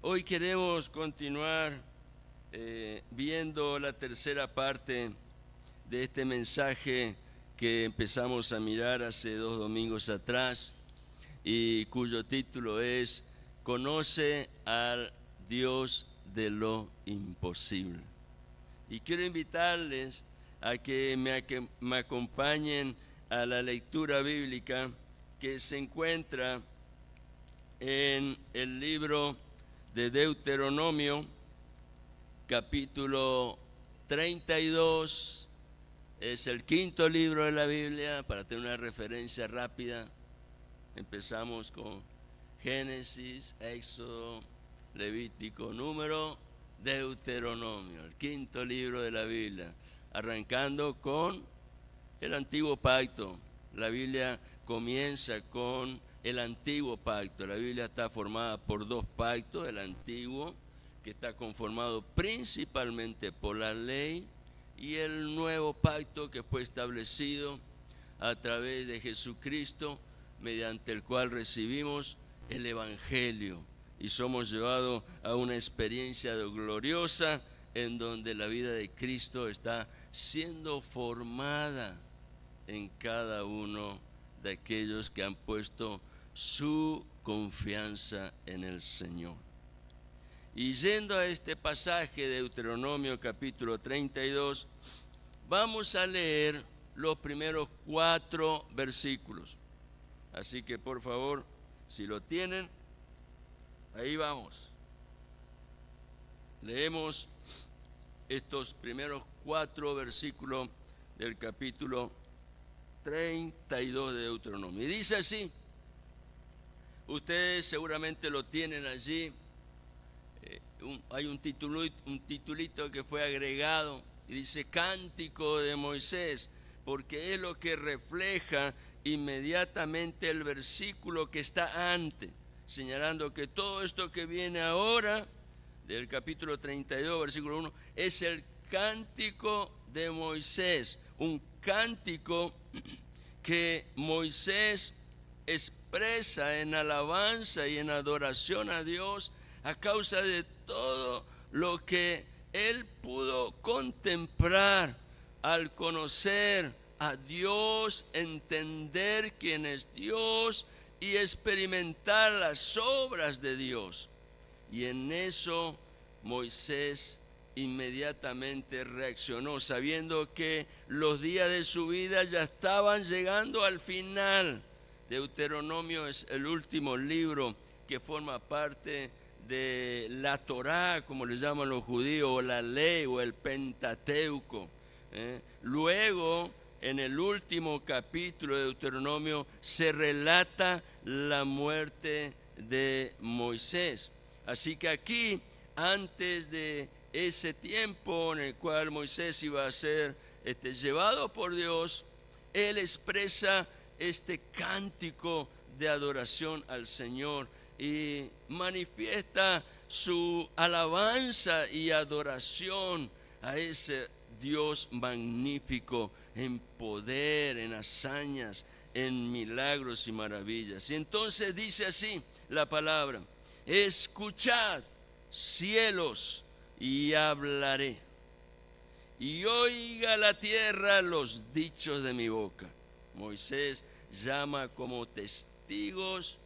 Hoy queremos continuar viendo la tercera parte de este mensaje que empezamos a mirar hace 2 domingos atrás y cuyo título es Conoce al Dios de lo imposible. Y quiero invitarles a que me acompañen a la lectura bíblica que se encuentra en el libro de Deuteronomio, capítulo 32, es el quinto libro de la Biblia. Para tener una referencia rápida, empezamos con Génesis, Éxodo, Levítico, Número, Deuteronomio, el quinto libro de la Biblia, arrancando con el Antiguo Pacto. La Biblia comienza con el Antiguo Pacto. La Biblia está formada por 2 pactos: el Antiguo, que está conformado principalmente por la ley, y el Nuevo Pacto, que fue establecido a través de Jesucristo, mediante el cual recibimos el Evangelio y somos llevados a una experiencia gloriosa en donde la vida de Cristo está siendo formada en cada uno de aquellos que han puesto su confianza en el Señor. Y yendo a este pasaje de Deuteronomio capítulo 32, vamos a leer los primeros 4 versículos. Así que por favor, si lo tienen, ahí vamos. Leemos estos primeros 4 versículos del capítulo 32 de Deuteronomio. Y dice así, ustedes seguramente lo tienen allí, hay un titulito que fue agregado y dice Cántico de Moisés, porque es lo que refleja inmediatamente el versículo que está antes, señalando que todo esto que viene ahora, del capítulo 32, versículo 1, es el Cántico de Moisés, un cántico que Moisés expresa en alabanza y en adoración a Dios a causa de todo lo que él pudo contemplar al conocer a Dios, entender quién es Dios y experimentar las obras de Dios. Y en eso Moisés inmediatamente reaccionó, sabiendo que los días de su vida ya estaban llegando al final. Deuteronomio es el último libro que forma parte de la Torá, como le llaman los judíos, o la ley, o el Pentateuco. Luego, en el último capítulo de Deuteronomio, se relata la muerte de Moisés. Así que aquí, antes de ese tiempo en el cual Moisés iba a ser llevado por Dios, él expresa este cántico de adoración al Señor y manifiesta su alabanza y adoración a ese Dios magnífico en poder, en hazañas, en milagros y maravillas. Y entonces dice así la palabra: escuchad, cielos, y hablaré, y oiga la tierra los dichos de mi boca. Moisés llama como testigos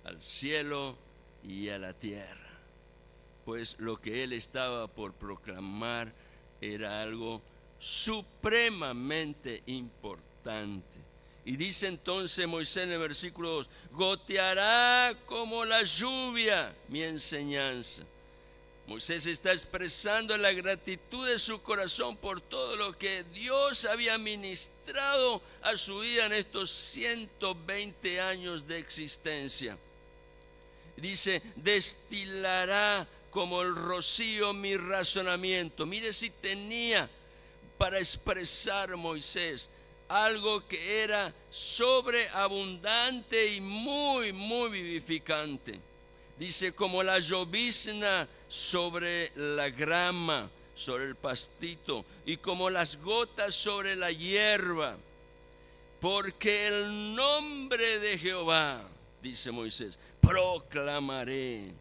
al cielo y a la tierra, pues lo que él estaba por proclamar era algo supremamente importante. Y dice entonces Moisés en el versículo 2, goteará como la lluvia mi enseñanza. Moisés está expresando la gratitud de su corazón por todo lo que Dios había ministrado a su vida en estos 120 años de existencia. Dice, destilará como el rocío mi razonamiento. Mire si tenía para expresar Moisés algo que era sobreabundante y muy, muy vivificante. Dice, como la llovizna sobre la grama, sobre el pastito, y como las gotas sobre la hierba. Porque el nombre de Jehová, dice Moisés, proclamaré.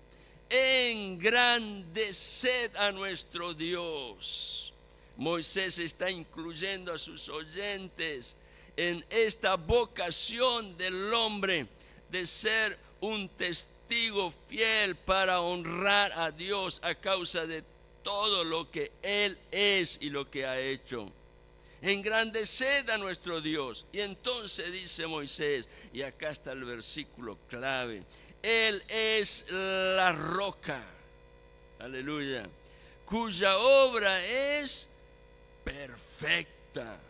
engrandeced a nuestro Dios. Moisés está incluyendo a sus oyentes en esta vocación del hombre de ser un testigo fiel para honrar a Dios a causa de todo lo que Él es y lo que ha hecho. Engrandeced a nuestro Dios. Y entonces dice Moisés, y acá está el versículo clave: Él es la roca, aleluya, cuya obra es perfecta,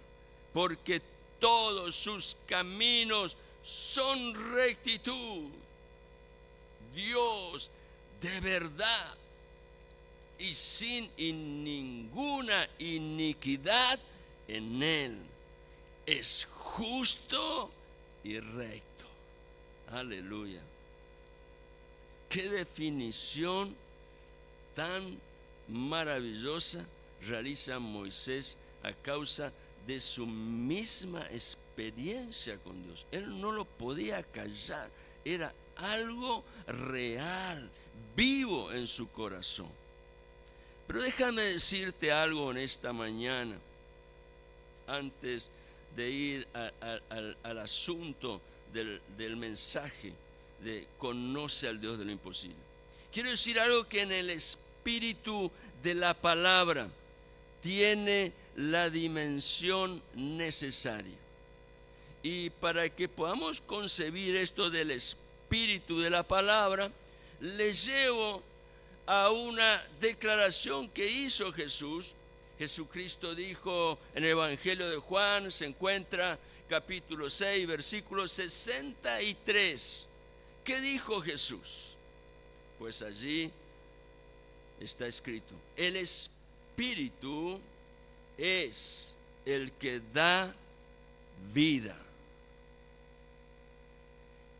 porque todos sus caminos son rectitud. Dios de verdad y sin ninguna iniquidad en él. Es justo y recto. Aleluya. Qué definición tan maravillosa realiza Moisés a causa de su misma experiencia con Dios. Él no lo podía callar. Era algo real, vivo en su corazón. Pero déjame decirte algo en esta mañana, antes de ir al asunto del mensaje de conoce al Dios de lo imposible. Quiero decir algo que en el espíritu de la palabra tiene la dimensión necesaria. Y para que podamos concebir esto del espíritu de la palabra, les llevo a una declaración que hizo Jesús. Jesucristo dijo en el Evangelio de Juan, se encuentra capítulo 6, versículo 63. ¿Qué dijo Jesús? Pues allí está escrito: el espíritu es el que da vida.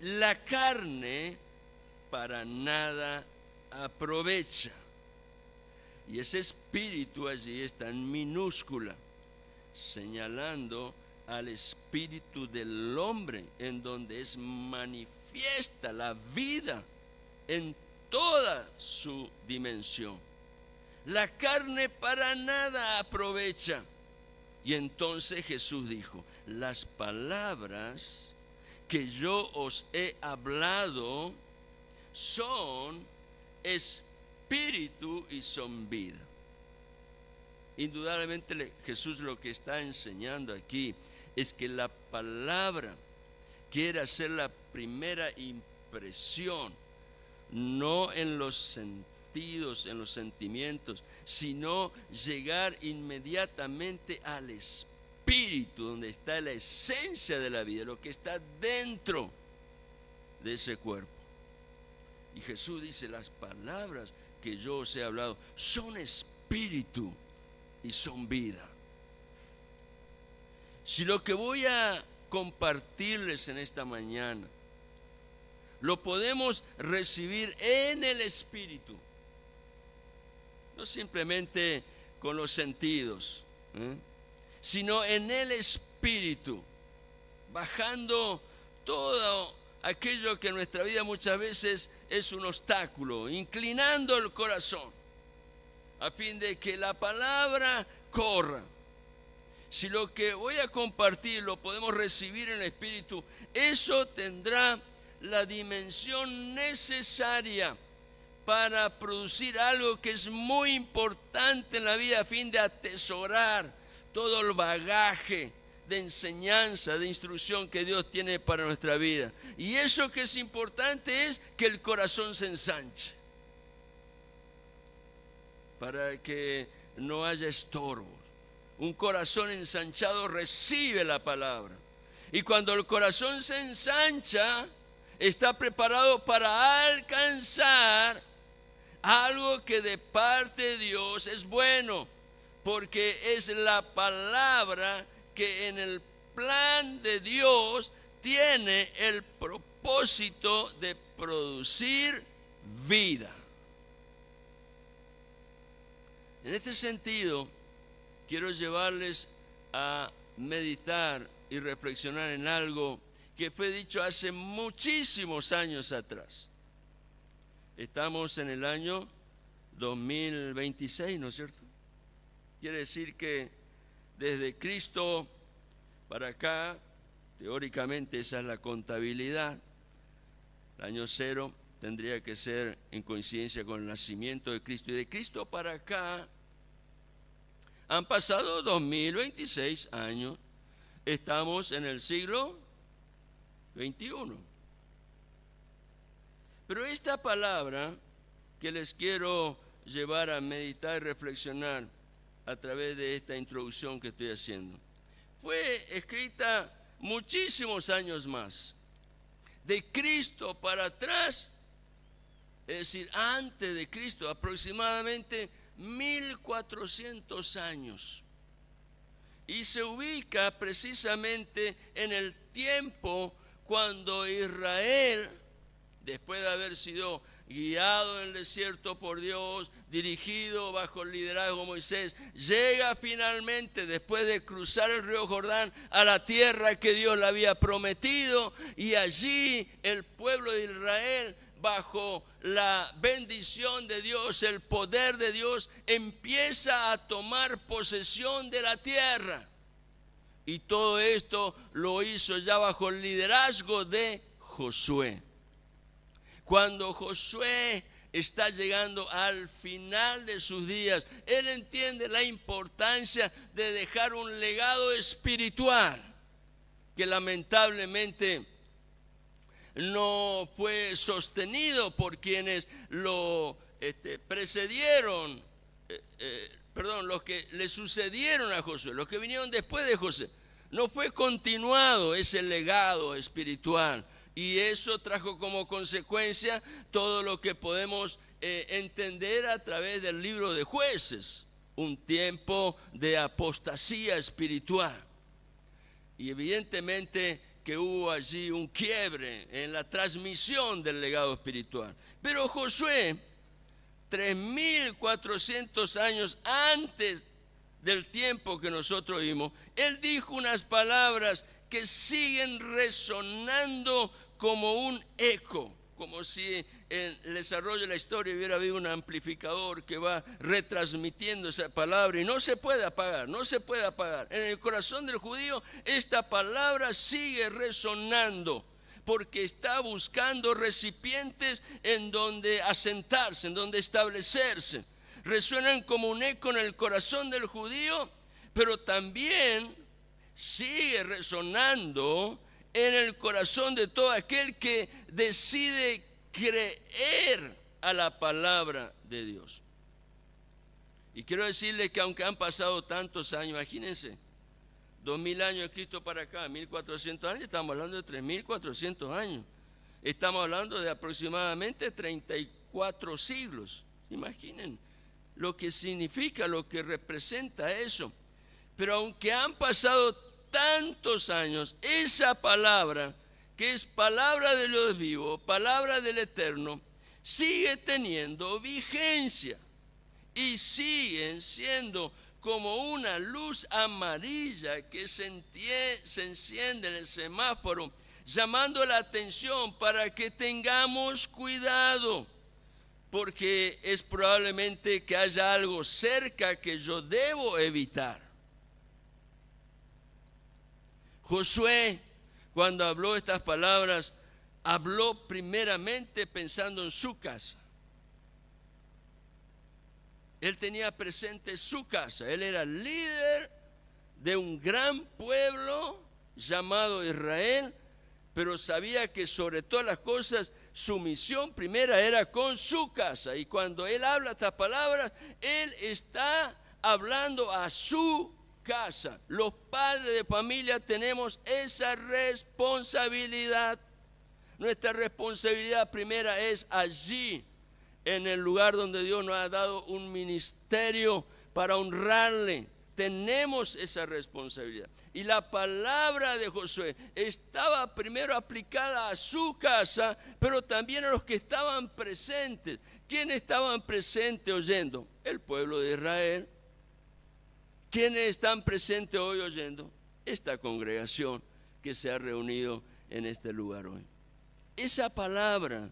La carne para nada aprovecha. Y ese espíritu allí está en minúscula, señalando al espíritu del hombre, en donde es manifiesta la vida en toda su dimensión. La carne para nada aprovecha. Y entonces Jesús dijo: las palabras que yo os he hablado son espíritu y son vida. Indudablemente Jesús lo que está enseñando aquí es que la palabra quiere hacer la primera impresión, no en los sentidos, en los sentimientos, sino llegar inmediatamente al espíritu, donde está la esencia de la vida, lo que está dentro de ese cuerpo. Y Jesús dice: las palabras que yo os he hablado son espíritu y son vida. Si lo que voy a compartirles en esta mañana lo podemos recibir en el espíritu, no simplemente con los sentidos, sino en el espíritu, bajando todo aquello que en nuestra vida muchas veces es un obstáculo, inclinando el corazón a fin de que la palabra corra. Si lo que voy a compartir lo podemos recibir en el espíritu, eso tendrá la dimensión necesaria para producir algo que es muy importante en la vida, a fin de atesorar todo el bagaje de enseñanza, de instrucción que Dios tiene para nuestra vida. Y eso que es importante es que el corazón se ensanche, para que no haya estorbos. Un corazón ensanchado recibe la palabra, y cuando el corazón se ensancha, está preparado para alcanzar algo que de parte de Dios es bueno, porque es la palabra que en el plan de Dios tiene el propósito de producir vida. En este sentido, quiero llevarles a meditar y reflexionar en algo que fue dicho hace muchísimos años atrás. estamos en el año 2026, ¿no es cierto? Quiere decir que desde Cristo para acá, teóricamente esa es la contabilidad. El año 0 tendría que ser en coincidencia con el nacimiento de Cristo. Y de Cristo para acá han pasado 2026 años. Estamos en el siglo XXI. Pero esta palabra que les quiero llevar a meditar y reflexionar a través de esta introducción que estoy haciendo, fue escrita muchísimos años más. De Cristo para atrás, es decir, antes de Cristo, aproximadamente 1400 años. Y se ubica precisamente en el tiempo cuando Israel, después de haber sido guiado en el desierto por Dios, dirigido bajo el liderazgo de Moisés, llega finalmente, después de cruzar el río Jordán, a la tierra que Dios le había prometido, y allí el pueblo de Israel, bajo la bendición de Dios, el poder de Dios, empieza a tomar posesión de la tierra. Y todo esto lo hizo ya bajo el liderazgo de Josué. Cuando Josué está llegando al final de sus días, él entiende la importancia de dejar un legado espiritual que lamentablemente no fue sostenido por quienes lo precedieron, los que le sucedieron a Josué, los que vinieron después de Josué. No fue continuado ese legado espiritual, y eso trajo como consecuencia todo lo que podemos entender a través del libro de Jueces, un tiempo de apostasía espiritual. Y evidentemente que hubo allí un quiebre en la transmisión del legado espiritual. Pero Josué, 3400 años antes del tiempo que nosotros vimos, él dijo unas palabras que siguen resonando como un eco, como si en el desarrollo de la historia hubiera habido un amplificador que va retransmitiendo esa palabra, y no se puede apagar, no se puede apagar. En el corazón del judío esta palabra sigue resonando, porque está buscando recipientes en donde asentarse, en donde establecerse. Resuenan como un eco en el corazón del judío, pero también sigue resonando en el corazón de todo aquel que decide creer a la palabra de Dios. Y quiero decirles que aunque han pasado tantos años, imagínense, 2000 años de Cristo para acá, 1400 años, estamos hablando de 3400 años. Estamos hablando de aproximadamente 34 siglos. Imaginen lo que significa, lo que representa eso. Pero aunque han pasado tantos años, esa palabra, que es palabra de Dios vivo, palabra del Eterno, sigue teniendo vigencia y siguen siendo como una luz amarilla que se enciende en el semáforo, llamando la atención para que tengamos cuidado, porque es probablemente que haya algo cerca que yo debo evitar. Josué, cuando habló estas palabras, habló primeramente pensando en su casa. Él tenía presente su casa. Él era líder de un gran pueblo llamado Israel, pero sabía que sobre todas las cosas su misión primera era con su casa. Y cuando él habla estas palabras, él está hablando a su casa. Los padres de familia tenemos esa responsabilidad. Nuestra responsabilidad primera es allí, en el lugar donde Dios nos ha dado un ministerio para honrarle. Tenemos esa responsabilidad. Y la palabra de Josué estaba primero aplicada a su casa, pero también a los que estaban presentes. ¿Quiénes estaban presentes oyendo? El pueblo de Israel. ¿Quiénes están presentes hoy oyendo? Esta congregación que se ha reunido en este lugar hoy. Esa palabra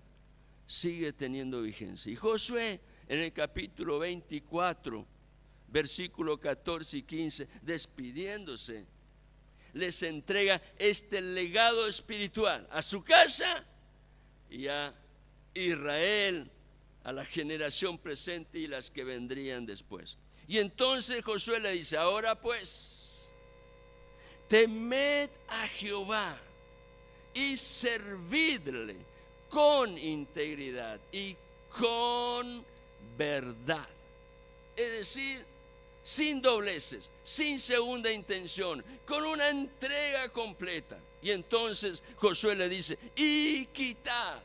sigue teniendo vigencia. Y Josué en el capítulo 24, versículo 14 y 15, despidiéndose, les entrega este legado espiritual a su casa y a Israel, a la generación presente y las que vendrían después. Y entonces Josué le dice: ahora pues, temed a Jehová y servidle con integridad y con verdad. Es decir, sin dobleces, sin segunda intención, con una entrega completa. Y entonces Josué le dice: y quitad.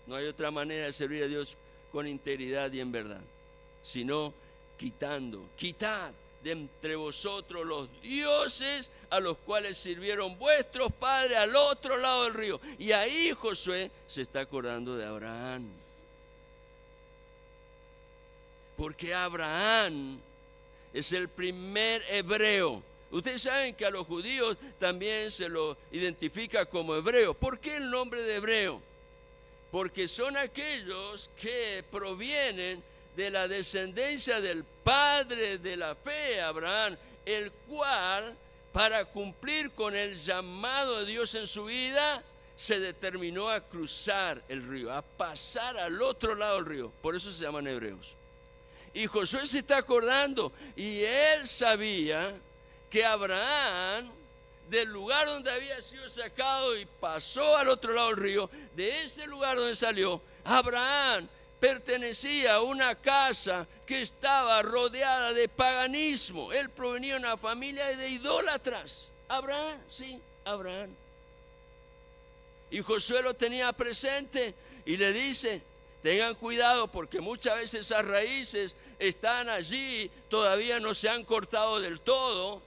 No hay otra manera de servir a Dios con integridad y en verdad, sino quitad de entre vosotros los dioses a los cuales sirvieron vuestros padres al otro lado del río. Y ahí Josué se está acordando de Abraham, porque Abraham es el primer hebreo. Ustedes saben que a los judíos también se lo identifica como hebreo. ¿Por qué el nombre de hebreo? Porque son aquellos que provienen de la descendencia del padre de la fe, Abraham, el cual, para cumplir con el llamado de Dios en su vida, se determinó a cruzar el río, a pasar al otro lado del río. Por eso se llaman hebreos. Y Josué se está acordando, y él sabía que Abraham, del lugar donde había sido sacado y pasó al otro lado del río, de ese lugar donde salió, Abraham pertenecía a una casa que estaba rodeada de paganismo. Él provenía de una familia de idólatras. Abraham, sí, Abraham. Y Josué lo tenía presente y le dice: tengan cuidado, porque muchas veces esas raíces están allí, todavía no se han cortado del todo.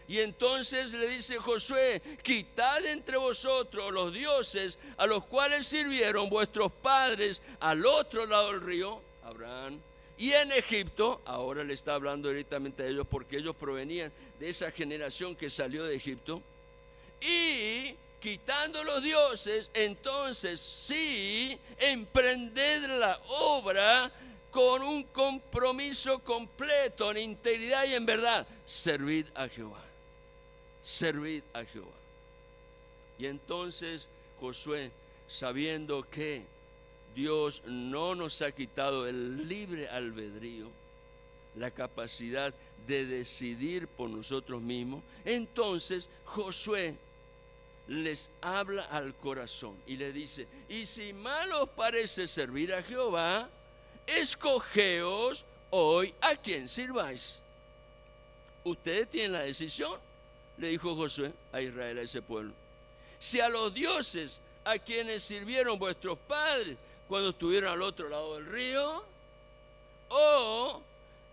Y entonces le dice Josué: quitad entre vosotros los dioses a los cuales sirvieron vuestros padres al otro lado del río, Abraham, y en Egipto. Ahora le está hablando directamente a ellos, porque ellos provenían de esa generación que salió de Egipto. Y quitando los dioses, entonces sí, emprended la obra con un compromiso completo, en integridad y en verdad. Servid a Jehová. Servid a Jehová. Y entonces Josué, sabiendo que Dios no nos ha quitado el libre albedrío, la capacidad de decidir por nosotros mismos, entonces Josué les habla al corazón y le dice: y si mal os parece servir a Jehová, escogeos hoy a quien sirváis. Ustedes tienen la decisión, le dijo Josué a Israel, a ese pueblo. Si a los dioses a quienes sirvieron vuestros padres cuando estuvieron al otro lado del río, o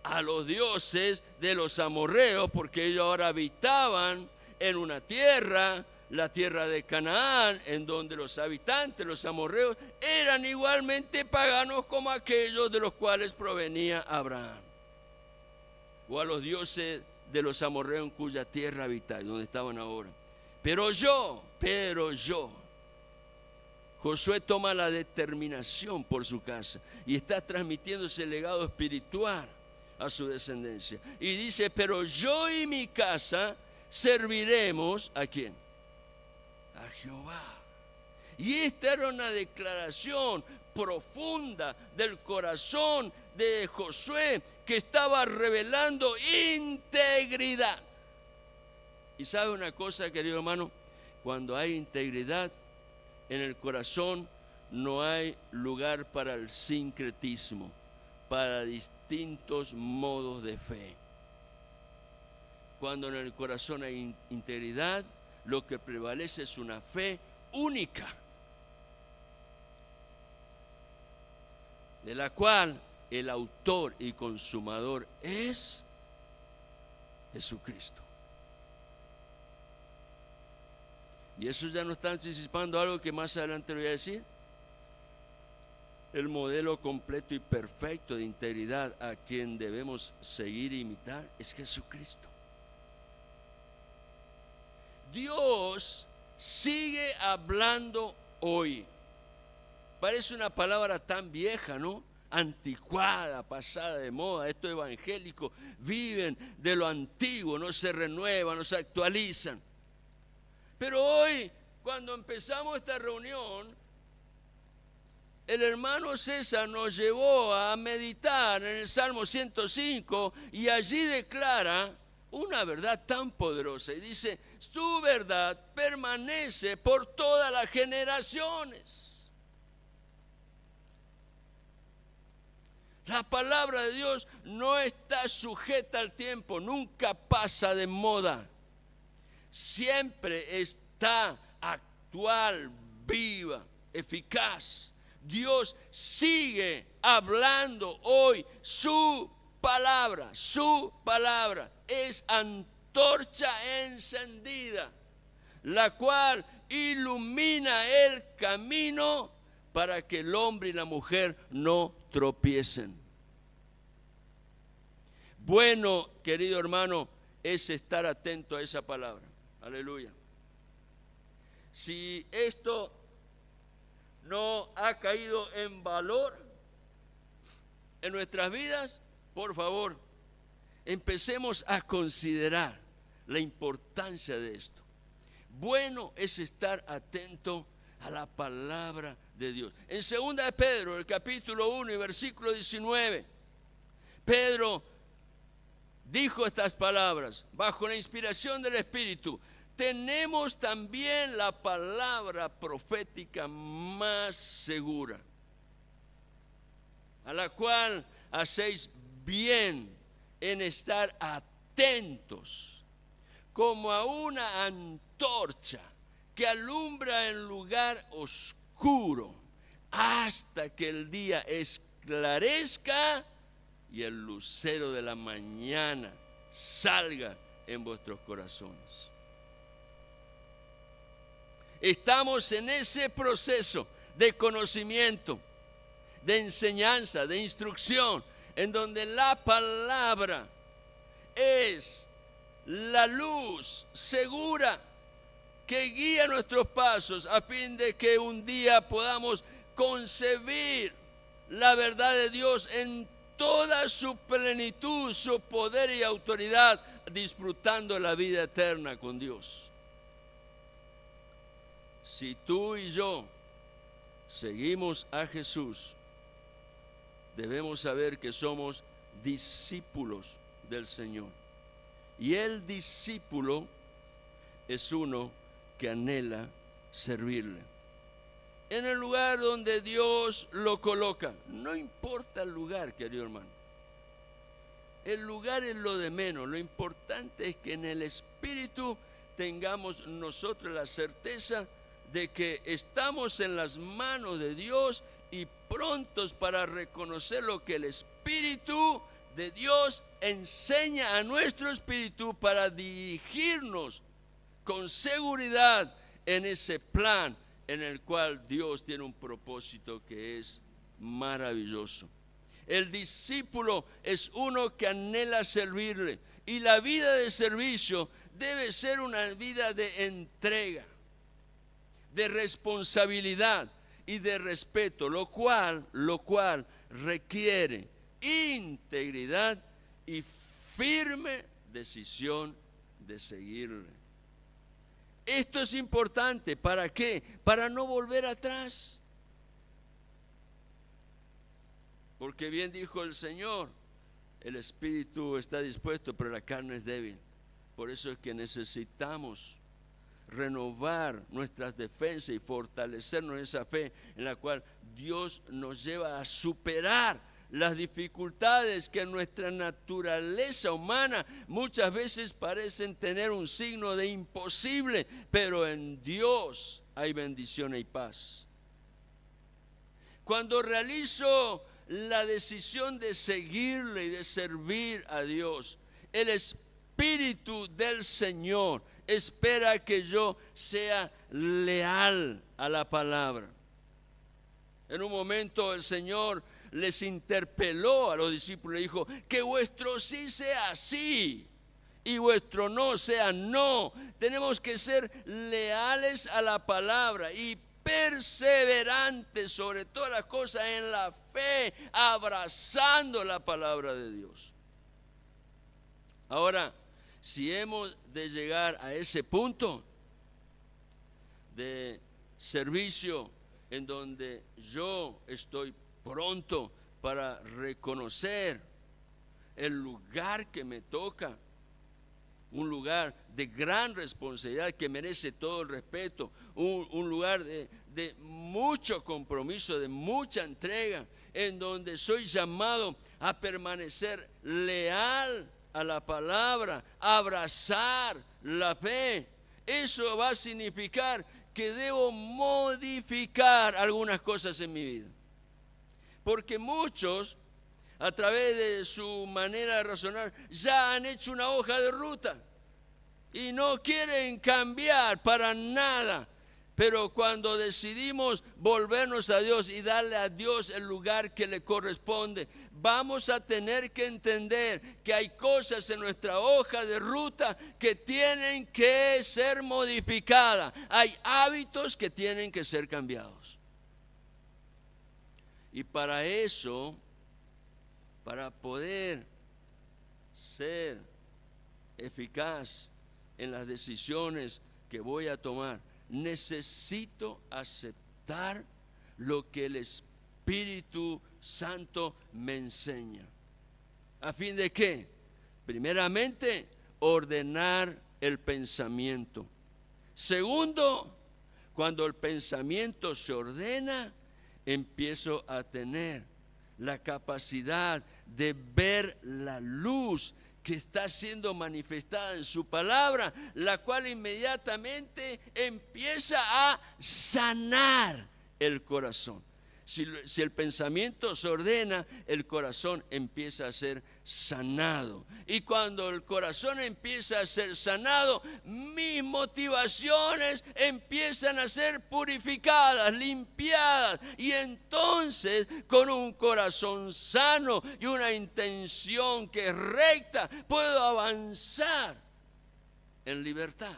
a los dioses de los amorreos, porque ellos ahora habitaban en una tierra, la tierra de Canaán, en donde los habitantes, los amorreos, eran igualmente paganos como aquellos de los cuales provenía Abraham, o a los dioses de los amorreos en cuya tierra habitáis, donde estaban ahora. Pero yo, Josué toma la determinación por su casa y está transmitiendo ese legado espiritual a su descendencia. Y dice: pero yo y mi casa serviremos ¿a quién? A Jehová. Y esta era una declaración profunda del corazón de Josué, que estaba revelando integridad. Y sabe una cosa, querido hermano, cuando hay integridad en el corazón, no hay lugar para el sincretismo, para distintos modos de fe. Cuando en el corazón hay integridad, lo que prevalece es una fe única, de la cual el autor y consumador es Jesucristo. Y eso ya nos está anticipando algo que más adelante le voy a decir. El modelo completo y perfecto de integridad a quien debemos seguir e imitar es Jesucristo. Dios sigue hablando hoy. parece una palabra tan vieja, ¿no? Anticuada, pasada de moda. Estos evangélicos viven de lo antiguo, no se renuevan, no se actualizan. Pero hoy, cuando empezamos esta reunión, el hermano César nos llevó a meditar en el Salmo 105 y allí declara una verdad tan poderosa y dice: su verdad permanece por todas las generaciones. La palabra de Dios no está sujeta al tiempo, nunca pasa de moda. Siempre está actual, viva, eficaz. Dios sigue hablando hoy. Su palabra es antorcha encendida, la cual ilumina el camino para que el hombre y la mujer no tropiecen. Bueno, querido hermano, es estar atento a esa palabra. Aleluya. Si esto no ha caído en valor en nuestras vidas, por favor, empecemos a considerar la importancia de esto. Bueno es estar atento a la palabra de Dios. En 2 de Pedro, el capítulo 1 y versículo 19, Pedro dijo estas palabras bajo la inspiración del Espíritu: tenemos también la palabra profética más segura, a la cual hacéis bien en estar atentos, como a una antorcha que alumbra en lugar oscuro, hasta que el día esclarezca y el lucero de la mañana salga en vuestros corazones. Estamos en ese proceso de conocimiento, de enseñanza, de instrucción, en donde la palabra es la luz segura que guía nuestros pasos, a fin de que un día podamos concebir la verdad de Dios en toda su plenitud, su poder y autoridad, disfrutando la vida eterna con Dios. Si tú y yo seguimos a Jesús, debemos saber que somos discípulos del Señor. Y el discípulo es uno que anhela servirle en el lugar donde Dios lo coloca. No importa el lugar, querido hermano. El lugar es lo de menos. Lo importante es que en el Espíritu tengamos nosotros la certeza de que estamos en las manos de Dios y prontos para reconocer lo que el Espíritu de Dios enseña a nuestro espíritu para dirigirnos con seguridad en ese plan en el cual Dios tiene un propósito que es maravilloso. El discípulo es uno que anhela servirle, y la vida de servicio debe ser una vida de entrega, de responsabilidad y de respeto, lo cual requiere integridad y firme decisión de seguirle. Esto es importante. ¿Para qué? Para no volver atrás. Porque bien dijo el Señor, el espíritu está dispuesto, pero la carne es débil. Por eso es que necesitamos renovar nuestras defensas y fortalecernos en esa fe en la cual Dios nos lleva a superar las dificultades que en nuestra naturaleza humana muchas veces parecen tener un signo de imposible, pero en Dios hay bendición y paz. Cuando realizo la decisión de seguirle y de servir a Dios, el Espíritu del Señor espera que yo sea leal a la palabra. En un momento el Señor les interpeló a los discípulos y dijo: que vuestro sí sea sí y vuestro no sea no. Tenemos que ser leales a la palabra y perseverantes sobre todas las cosas en la fe, abrazando la palabra de Dios. Ahora, si hemos de llegar a ese punto de servicio en donde yo estoy pronto para reconocer el lugar que me toca, un lugar de gran responsabilidad que merece todo el respeto, un lugar de mucho compromiso, de mucha entrega, en donde soy llamado a permanecer leal a la palabra, a abrazar la fe. Eso va a significar que debo modificar algunas cosas en mi vida, porque muchos, a través de su manera de razonar, ya han hecho una hoja de ruta y no quieren cambiar para nada. Pero cuando decidimos volvernos a Dios y darle a Dios el lugar que le corresponde, vamos a tener que entender que hay cosas en nuestra hoja de ruta que tienen que ser modificadas. Hay hábitos que tienen que ser cambiados. Y para eso, para poder ser eficaz en las decisiones que voy a tomar, necesito aceptar lo que el Espíritu Santo me enseña. ¿A fin de qué? Primeramente, ordenar el pensamiento. Segundo, cuando el pensamiento se ordena, empiezo a tener la capacidad de ver la luz que está siendo manifestada en su palabra, la cual inmediatamente empieza a sanar el corazón. Si el pensamiento se ordena, el corazón empieza a ser sanado. Y cuando el corazón empieza a ser sanado, mis motivaciones empiezan a ser purificadas, limpiadas. Y entonces, con un corazón sano y una intención que es recta, puedo avanzar en libertad.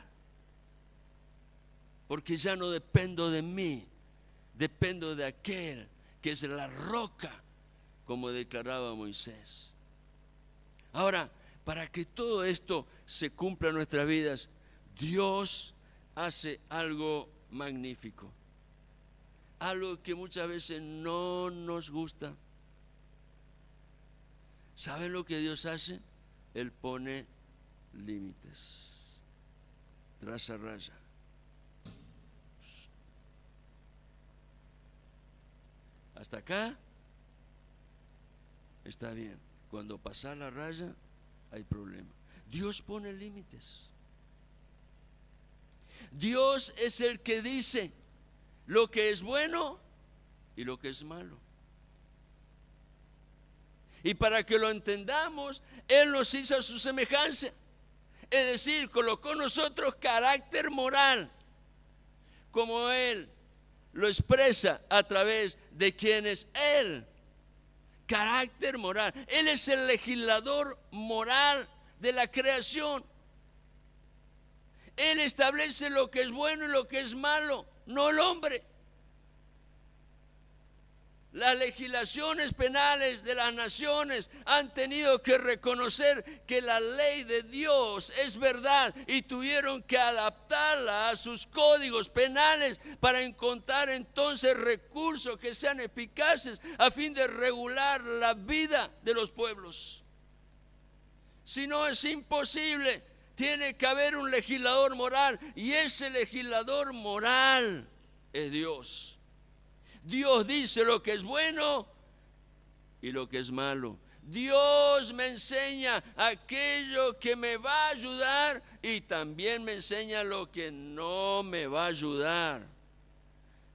Porque ya no dependo de mí. Dependo de aquel que es la roca, como declaraba Moisés. Ahora, para que todo esto se cumpla en nuestras vidas, Dios hace algo magnífico. Algo que muchas veces no nos gusta. ¿Saben lo que Dios hace? Él pone límites. Traza raya. Hasta acá está bien. Cuando pasa la raya hay problema. Dios pone límites. Dios es el que dice lo que es bueno y lo que es malo. Y para que lo entendamos, Él nos hizo a su semejanza. Es decir, colocó en nosotros carácter moral, como Él lo expresa a través de quien es Él. Carácter moral. Él es el legislador moral de la creación. Él establece lo que es bueno y lo que es malo, no el hombre. Las legislaciones penales de las naciones han tenido que reconocer que la ley de Dios es verdad y tuvieron que adaptarla a sus códigos penales para encontrar entonces recursos que sean eficaces a fin de regular la vida de los pueblos. Si no, es imposible. Tiene que haber un legislador moral y ese legislador moral es Dios. Dios dice lo que es bueno y lo que es malo. Dios me enseña aquello que me va a ayudar y también me enseña lo que no me va a ayudar.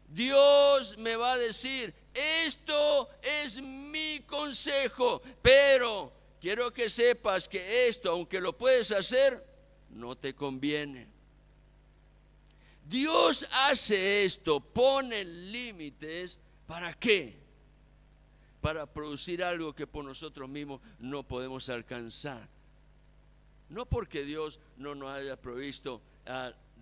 Dios me va a decir, esto es mi consejo, pero quiero que sepas que esto, aunque lo puedes hacer, no te conviene. Dios hace esto, pone límites, ¿para qué? Para producir algo que por nosotros mismos no podemos No porque Dios no nos haya provisto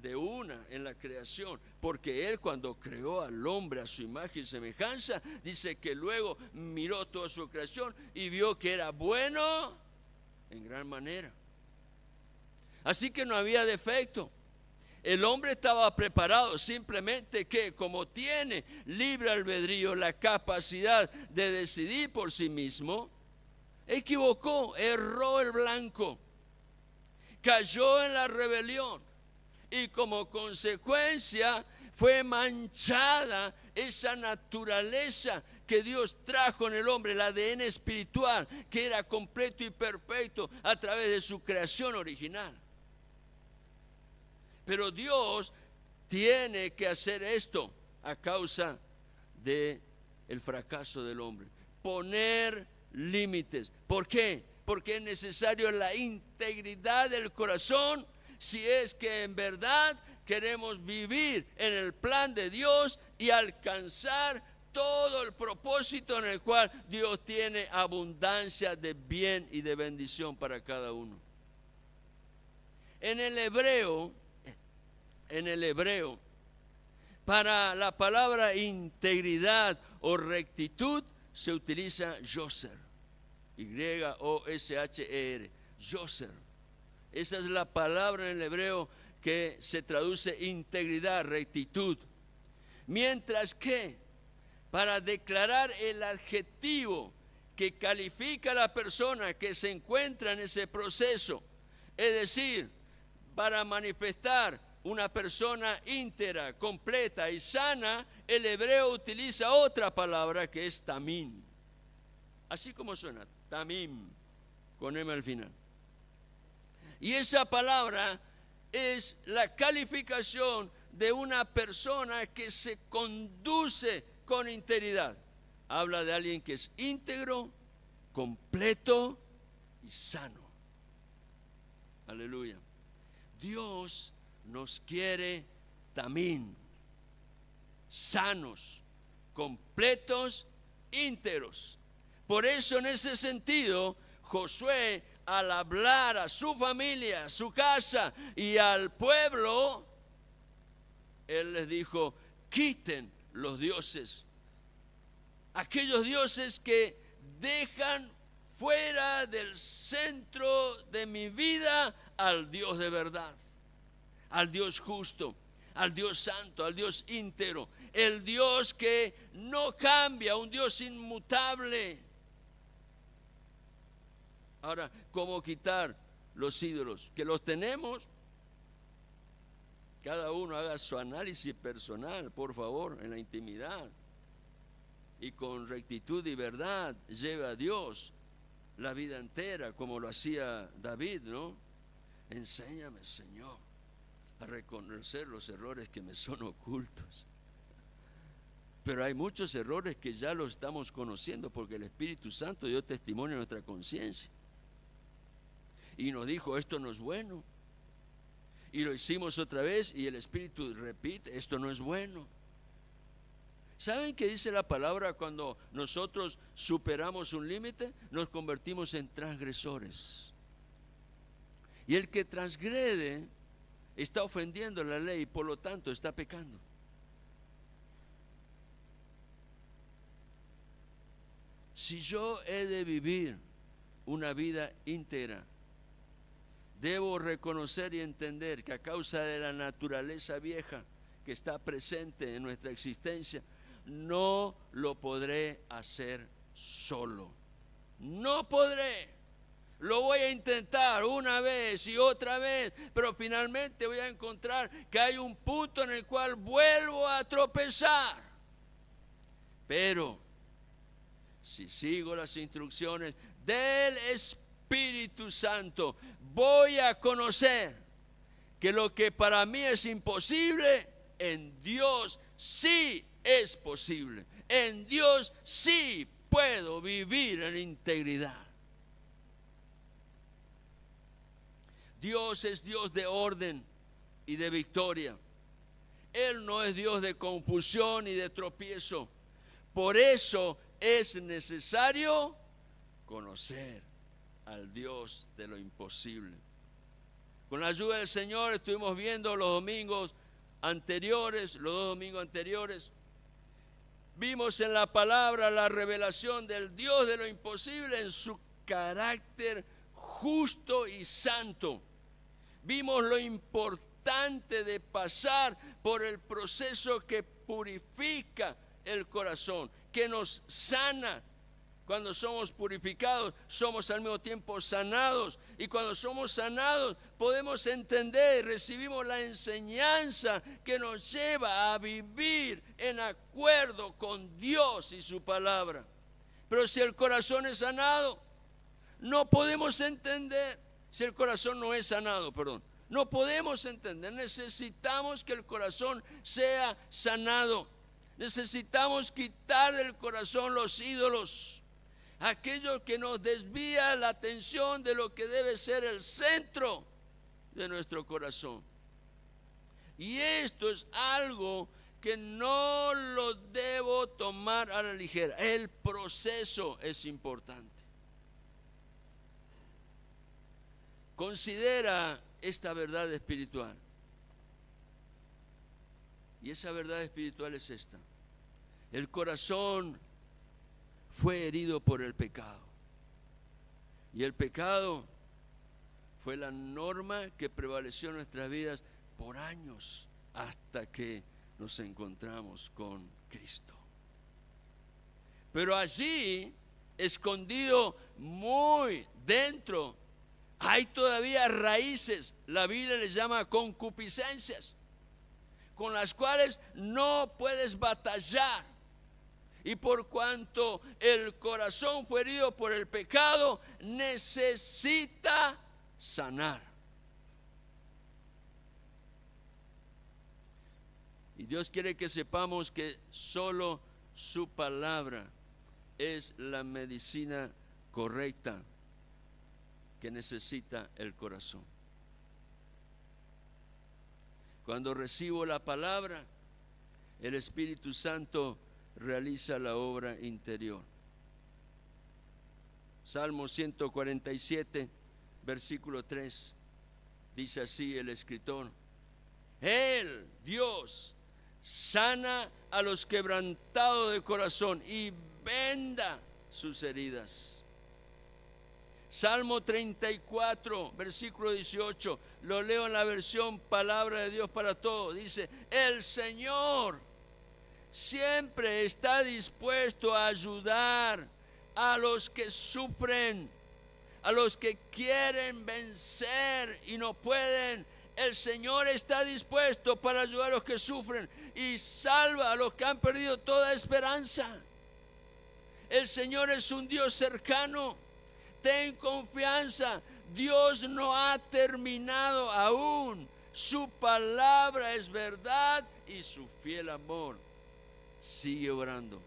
de una en la creación, porque Él cuando creó al hombre a su imagen y semejanza, dice que luego miró toda su creación y vio que era bueno en gran manera. Así que no había defecto. El hombre estaba preparado, simplemente que como tiene libre albedrío, la capacidad de decidir por sí mismo, equivocó, erró el blanco, cayó en la rebelión y como consecuencia fue manchada esa naturaleza que Dios trajo en el hombre, el ADN espiritual, que era completo y perfecto a través de su creación original. Pero Dios tiene que hacer esto a causa del fracaso del hombre. Poner límites. ¿Por qué? Porque es necesario la integridad del corazón si es que en verdad queremos vivir en el plan de Dios y alcanzar todo el propósito en el cual Dios tiene abundancia de bien y de bendición para cada uno. En el hebreo, para la palabra integridad o rectitud se utiliza yoser, Y-O-S-H-E-R, yoser. Esa es la palabra en el hebreo que se traduce integridad, rectitud. Mientras que para declarar el adjetivo que califica a la persona que se encuentra en ese proceso, es decir, para manifestar una persona íntegra, completa y sana, el hebreo utiliza otra palabra que es tamim. Así como suena, tamim, con M al final. Y esa palabra es la calificación de una persona que se conduce con integridad. Habla de alguien que es íntegro, completo y sano. Aleluya. Dios nos quiere también sanos, completos, íntegros. Por eso en ese sentido, Josué, al hablar a su familia, a su casa y al pueblo, él les dijo: quiten los dioses, aquellos dioses que dejan fuera del centro de mi vida al Dios de verdad, al Dios justo, al Dios santo, al Dios íntegro, el Dios que no cambia, un Dios inmutable. Ahora, ¿cómo quitar los ídolos? Que los tenemos. Cada uno haga su análisis personal, por favor, en la intimidad. Y con rectitud y verdad lleve a Dios la vida entera, como lo hacía David, ¿no? Enséñame, Señor, a reconocer los errores que me son ocultos. Pero hay muchos errores que ya los estamos conociendo porque el Espíritu Santo dio testimonio en nuestra conciencia. Y nos dijo: esto no es bueno. Y lo hicimos otra vez y el Espíritu repite: esto no es bueno. ¿Saben qué dice la palabra cuando nosotros superamos un límite? Nos convertimos en transgresores. Y el que transgrede está ofendiendo la ley, por lo tanto está pecando. Si yo he de vivir una vida íntegra, debo reconocer y entender que a causa de la naturaleza vieja que está presente en nuestra existencia, no lo podré hacer solo. No podré. Lo voy a intentar una vez y otra vez, pero finalmente voy a encontrar que hay un punto en el cual vuelvo a tropezar. Pero si sigo las instrucciones del Espíritu Santo, voy a conocer que lo que para mí es imposible, en Dios sí es posible. En Dios sí puedo vivir en integridad. Dios es Dios de orden y de victoria. Él no es Dios de confusión y de tropiezo. Por eso es necesario conocer al Dios de lo imposible. Con la ayuda del Señor estuvimos viendo los domingos anteriores, los 2 domingos anteriores, vimos en la palabra la revelación del Dios de lo imposible en su carácter justo y santo. Vimos lo importante de pasar por el proceso que purifica el corazón, que nos sana. Cuando somos purificados, somos al mismo tiempo sanados. Y cuando somos sanados, podemos entender, recibimos la enseñanza que nos lleva a vivir en acuerdo con Dios y su palabra. Pero si el corazón es sanado, no podemos entender. Si el corazón no es sanado, perdón, no podemos entender. Necesitamos que el corazón sea sanado. Necesitamos quitar del corazón los ídolos, aquello que nos desvía la atención de lo que debe ser el centro de nuestro corazón. Y esto es algo que no lo debo tomar a la ligera. El proceso es importante. Considera esta verdad espiritual. Y esa verdad espiritual es esta: el corazón fue herido por el pecado. Y el pecado fue la norma que prevaleció en nuestras vidas por años hasta que nos encontramos con Cristo. Pero allí, escondido muy dentro, hay todavía raíces, la Biblia les llama concupiscencias, con las cuales no puedes batallar. Y por cuanto el corazón fue herido por el pecado, necesita sanar. Y Dios quiere que sepamos que solo su palabra es la medicina correcta que necesita el corazón. Cuando recibo la palabra, el Espíritu Santo realiza la obra interior. Salmo 147, versículo 3, dice así el escritor: Él, Dios, sana a los quebrantados de corazón y venda sus heridas. Salmo 34, versículo 18, lo leo en la versión Palabra de Dios para Todos. Dice: el Señor siempre está dispuesto a ayudar a los que sufren, a los que quieren vencer y no pueden. El Señor está dispuesto para ayudar a los que sufren y salva a los que han perdido toda esperanza. El Señor es un Dios cercano. Ten confianza, Dios no ha terminado aún. Su palabra es verdad y su fiel amor sigue obrando.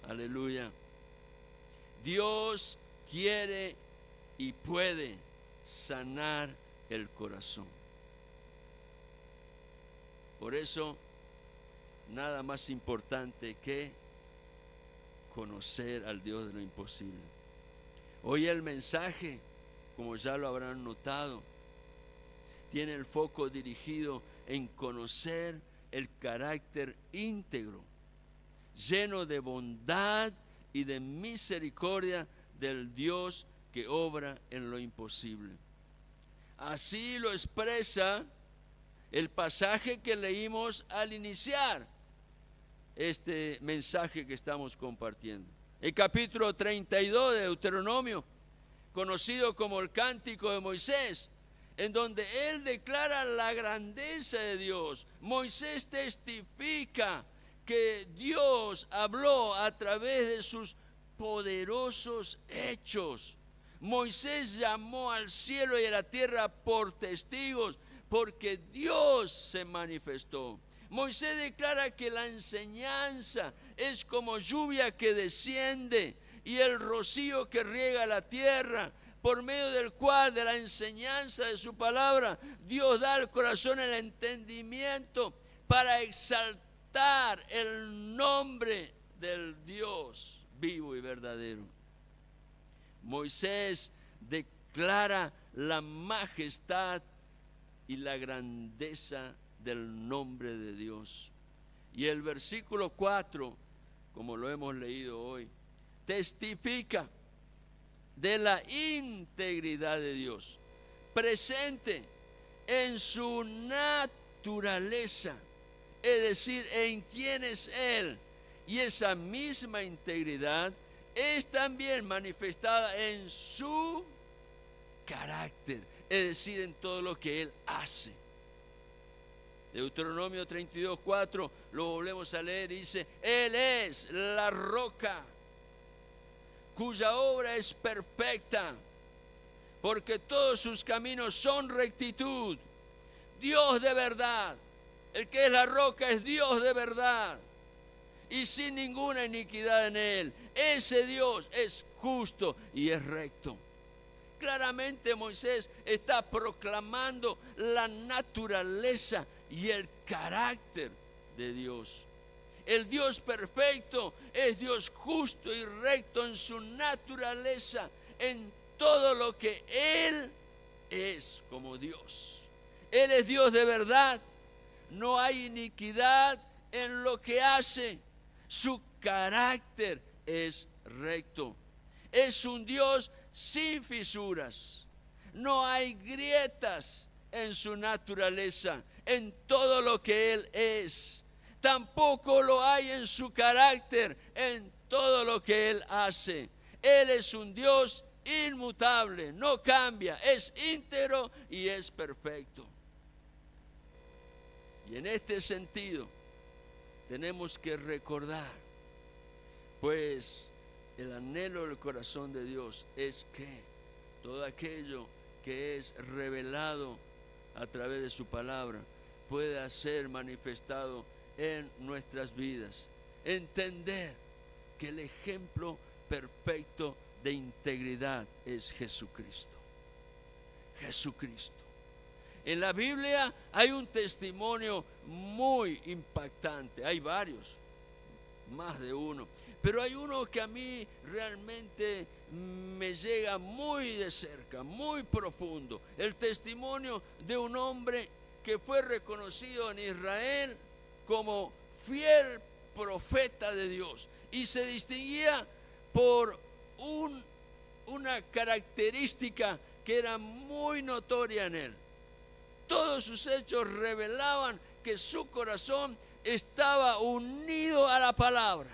Aleluya. Dios quiere y puede sanar el corazón. Por eso, nada más importante que conocer al Dios de lo imposible. Hoy el mensaje, como ya lo habrán notado, tiene el foco dirigido en conocer el carácter íntegro, lleno de bondad y de misericordia del Dios que obra en lo imposible. Así lo expresa el pasaje que leímos al iniciar este mensaje que estamos compartiendo. El capítulo 32 de Deuteronomio, conocido como el Cántico de Moisés, en donde él declara la grandeza de Dios. Moisés testifica que Dios habló a través de sus poderosos hechos. Moisés llamó al cielo y a la tierra por testigos, porque Dios se manifestó. Moisés declara que la enseñanza es como lluvia que desciende y el rocío que riega la tierra, por medio del cual, de la enseñanza de su palabra, Dios da al corazón el entendimiento para exaltar el nombre del Dios vivo y verdadero. Moisés declara la majestad y la grandeza del nombre de Dios. Y el versículo 4, como lo hemos leído hoy, testifica de la integridad de Dios, presente en su naturaleza, es decir, en quién es Él. Y esa misma integridad es también manifestada en su carácter, es decir, en todo lo que Él hace. Deuteronomio 32:4, lo volvemos a leer, dice: Él es la roca, cuya obra es perfecta, porque todos sus caminos son rectitud. Dios de verdad, el que es la roca es Dios de verdad, y sin ninguna iniquidad en Él. Ese Dios es justo y es recto. Claramente Moisés está proclamando la naturaleza y el carácter de Dios. El Dios perfecto es Dios justo y recto en su naturaleza, en todo lo que Él es como Dios. Él es Dios de verdad, no hay iniquidad en lo que hace. Su carácter es recto. Es un Dios sin fisuras. No hay grietas en su naturaleza, en todo lo que Él es. Tampoco lo hay en su carácter, en todo lo que Él hace. Él es un Dios inmutable, no cambia, es íntegro y es perfecto. Y en este sentido tenemos que recordar, pues el anhelo del corazón de Dios es que todo aquello que es revelado a través de su palabra pueda ser manifestado en nuestras vidas. Entender que el ejemplo perfecto de integridad es Jesucristo. Jesucristo. En la Biblia hay un testimonio muy impactante. Hay varios, más de uno. Pero hay uno que a mí realmente me llega muy de cerca, muy profundo. El testimonio de un hombre que fue reconocido en Israel como fiel profeta de Dios. Y se distinguía por una característica que era muy notoria en él. Todos sus hechos revelaban que su corazón estaba unido a la palabra.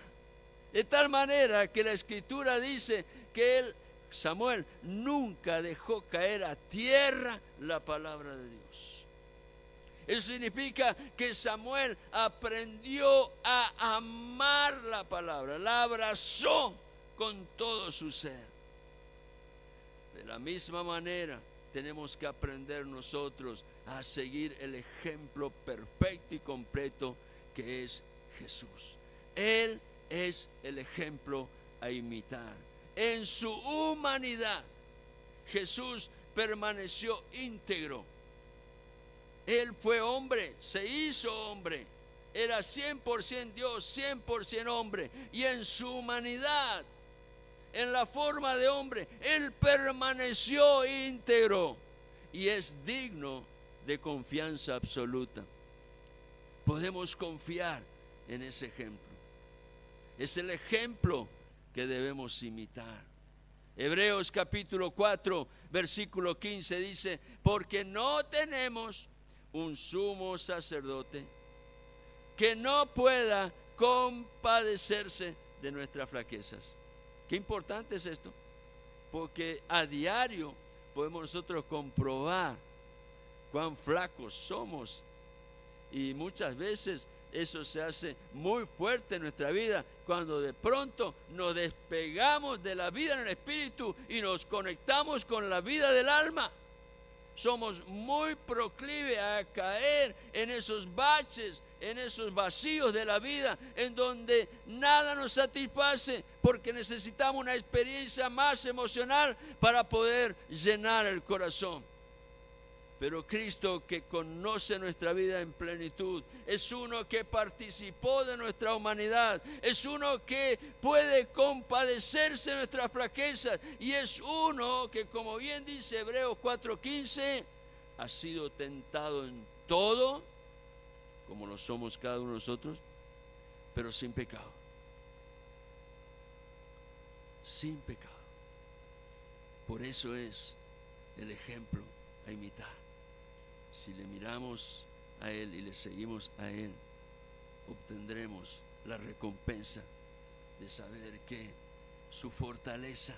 De tal manera que la Escritura dice que él, Samuel, nunca dejó caer a tierra la palabra de Dios. Eso significa que Samuel aprendió a amar la palabra, la abrazó con todo su ser. De la misma manera, tenemos que aprender nosotros a seguir el ejemplo perfecto y completo que es Jesús. Él es el ejemplo a imitar. En su humanidad, Jesús permaneció íntegro. Él fue hombre, se hizo hombre. Era 100% Dios, 100% hombre. Y en su humanidad, en la forma de hombre, Él permaneció íntegro y es digno de confianza absoluta. Podemos confiar en ese ejemplo. Es el ejemplo que debemos imitar. Hebreos capítulo 4, versículo 15 dice: porque no tenemos un sumo sacerdote que no pueda compadecerse de nuestras flaquezas. Qué importante es esto, porque a diario podemos nosotros comprobar cuán flacos somos, y muchas veces eso se hace muy fuerte en nuestra vida cuando de pronto nos despegamos de la vida en el espíritu y nos conectamos con la vida del alma. Somos muy proclives a caer en esos baches, en esos vacíos de la vida, en donde nada nos satisface, porque necesitamos una experiencia más emocional para poder llenar el corazón. Pero Cristo, que conoce nuestra vida en plenitud, es uno que participó de nuestra humanidad, es uno que puede compadecerse de nuestras flaquezas, y es uno que, como bien dice Hebreos 4:15, ha sido tentado en todo, como lo somos cada uno de nosotros, pero sin pecado. Sin pecado. Por eso es el ejemplo a imitar. Si le miramos a Él y le seguimos a Él, obtendremos la recompensa de saber que su fortaleza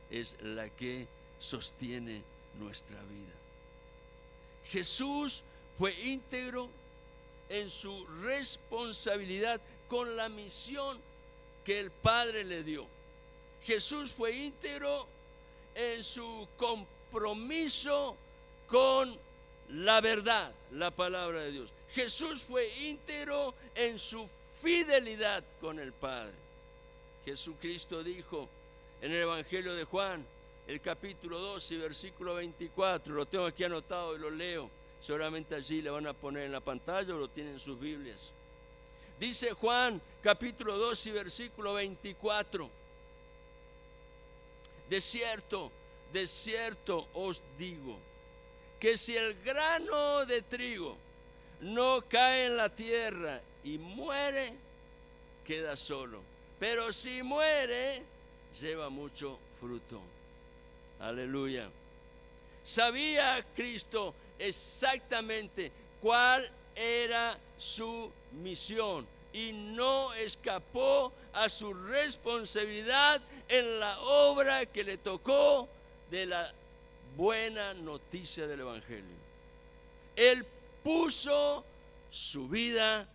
es la que sostiene nuestra vida. Jesús fue íntegro en su responsabilidad con la misión que el Padre le dio. Jesús fue íntegro en su compromiso con la verdad, la palabra de Dios. Jesús fue íntegro en su fidelidad con el Padre. Jesucristo dijo en el Evangelio de Juan, el capítulo 12, versículo 24, lo tengo aquí anotado y lo leo, seguramente allí le van a poner en la pantalla o lo tienen en sus Biblias. Dice Juan, capítulo 12, versículo 24, de cierto os digo, que si el grano de trigo no cae en la tierra y muere, queda solo. Pero si muere, lleva mucho fruto. Aleluya. Sabía Cristo exactamente cuál era su misión y no escapó a su responsabilidad en la obra que le tocó de la buena noticia del Evangelio. Él puso su vida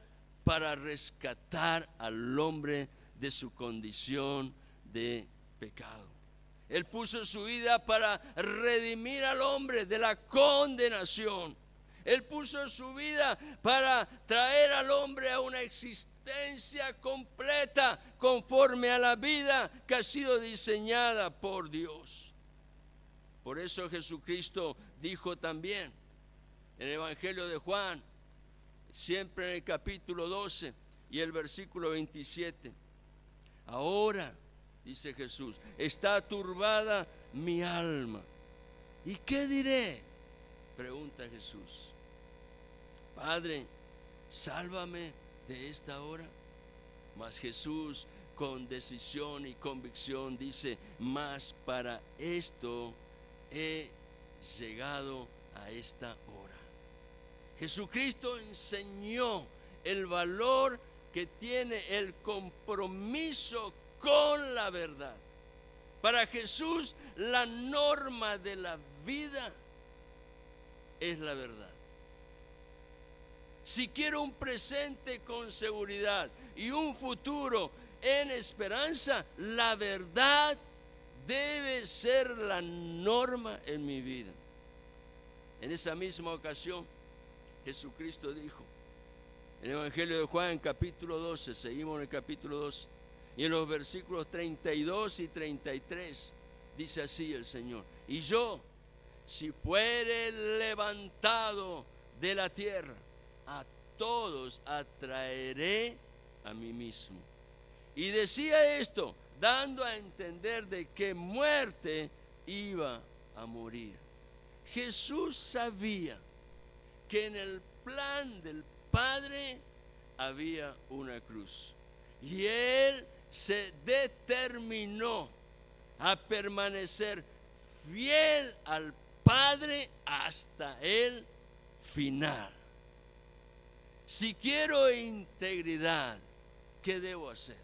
para rescatar al hombre de su condición de pecado. Él puso su vida para redimir al hombre de la condenación. Él puso su vida para traer al hombre a una existencia completa conforme a la vida que ha sido diseñada por Dios. Por eso Jesucristo dijo también en el Evangelio de Juan, siempre en el capítulo 12 y el versículo 27, ahora, dice Jesús, está turbada mi alma. ¿Y qué diré? Pregunta Jesús. Padre, sálvame de esta hora. Mas Jesús, con decisión y convicción, dice, mas para esto he llegado a esta hora. Jesucristo enseñó el valor que tiene el compromiso con la verdad. Para Jesús, la norma de la vida es la verdad. Si quiero un presente con seguridad y un futuro en esperanza, la verdad debe ser la norma en mi vida. En esa misma ocasión, Jesucristo dijo, en el Evangelio de Juan, capítulo 12, seguimos en el capítulo 12, y en los versículos 32 y 33, dice así el Señor, y yo, si fuere levantado de la tierra, a todos atraeré a mí mismo. Y decía esto, dando a entender de qué muerte iba a morir. Jesús sabía que en el plan del Padre había una cruz. Y Él se determinó a permanecer fiel al Padre hasta el final. Si quiero integridad, ¿qué debo hacer?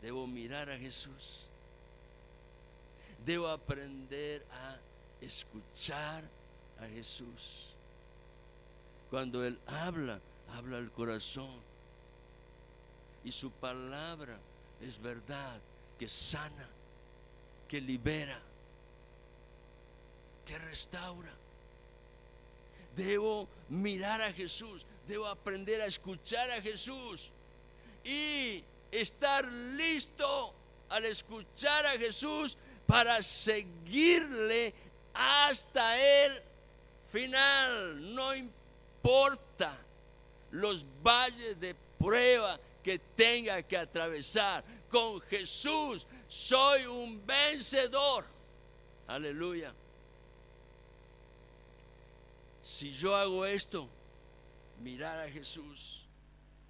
Debo mirar a Jesús. Debo aprender a escuchar a Jesús. Cuando Él habla, habla al corazón. Y su palabra es verdad, que sana, que libera, que restaura. Debo mirar a Jesús, debo aprender a escuchar a Jesús y estar listo al escuchar a Jesús para seguirle hasta el final. No importa los valles de prueba que tenga que atravesar, con Jesús soy un vencedor. Aleluya. Si yo hago esto, mirar a Jesús,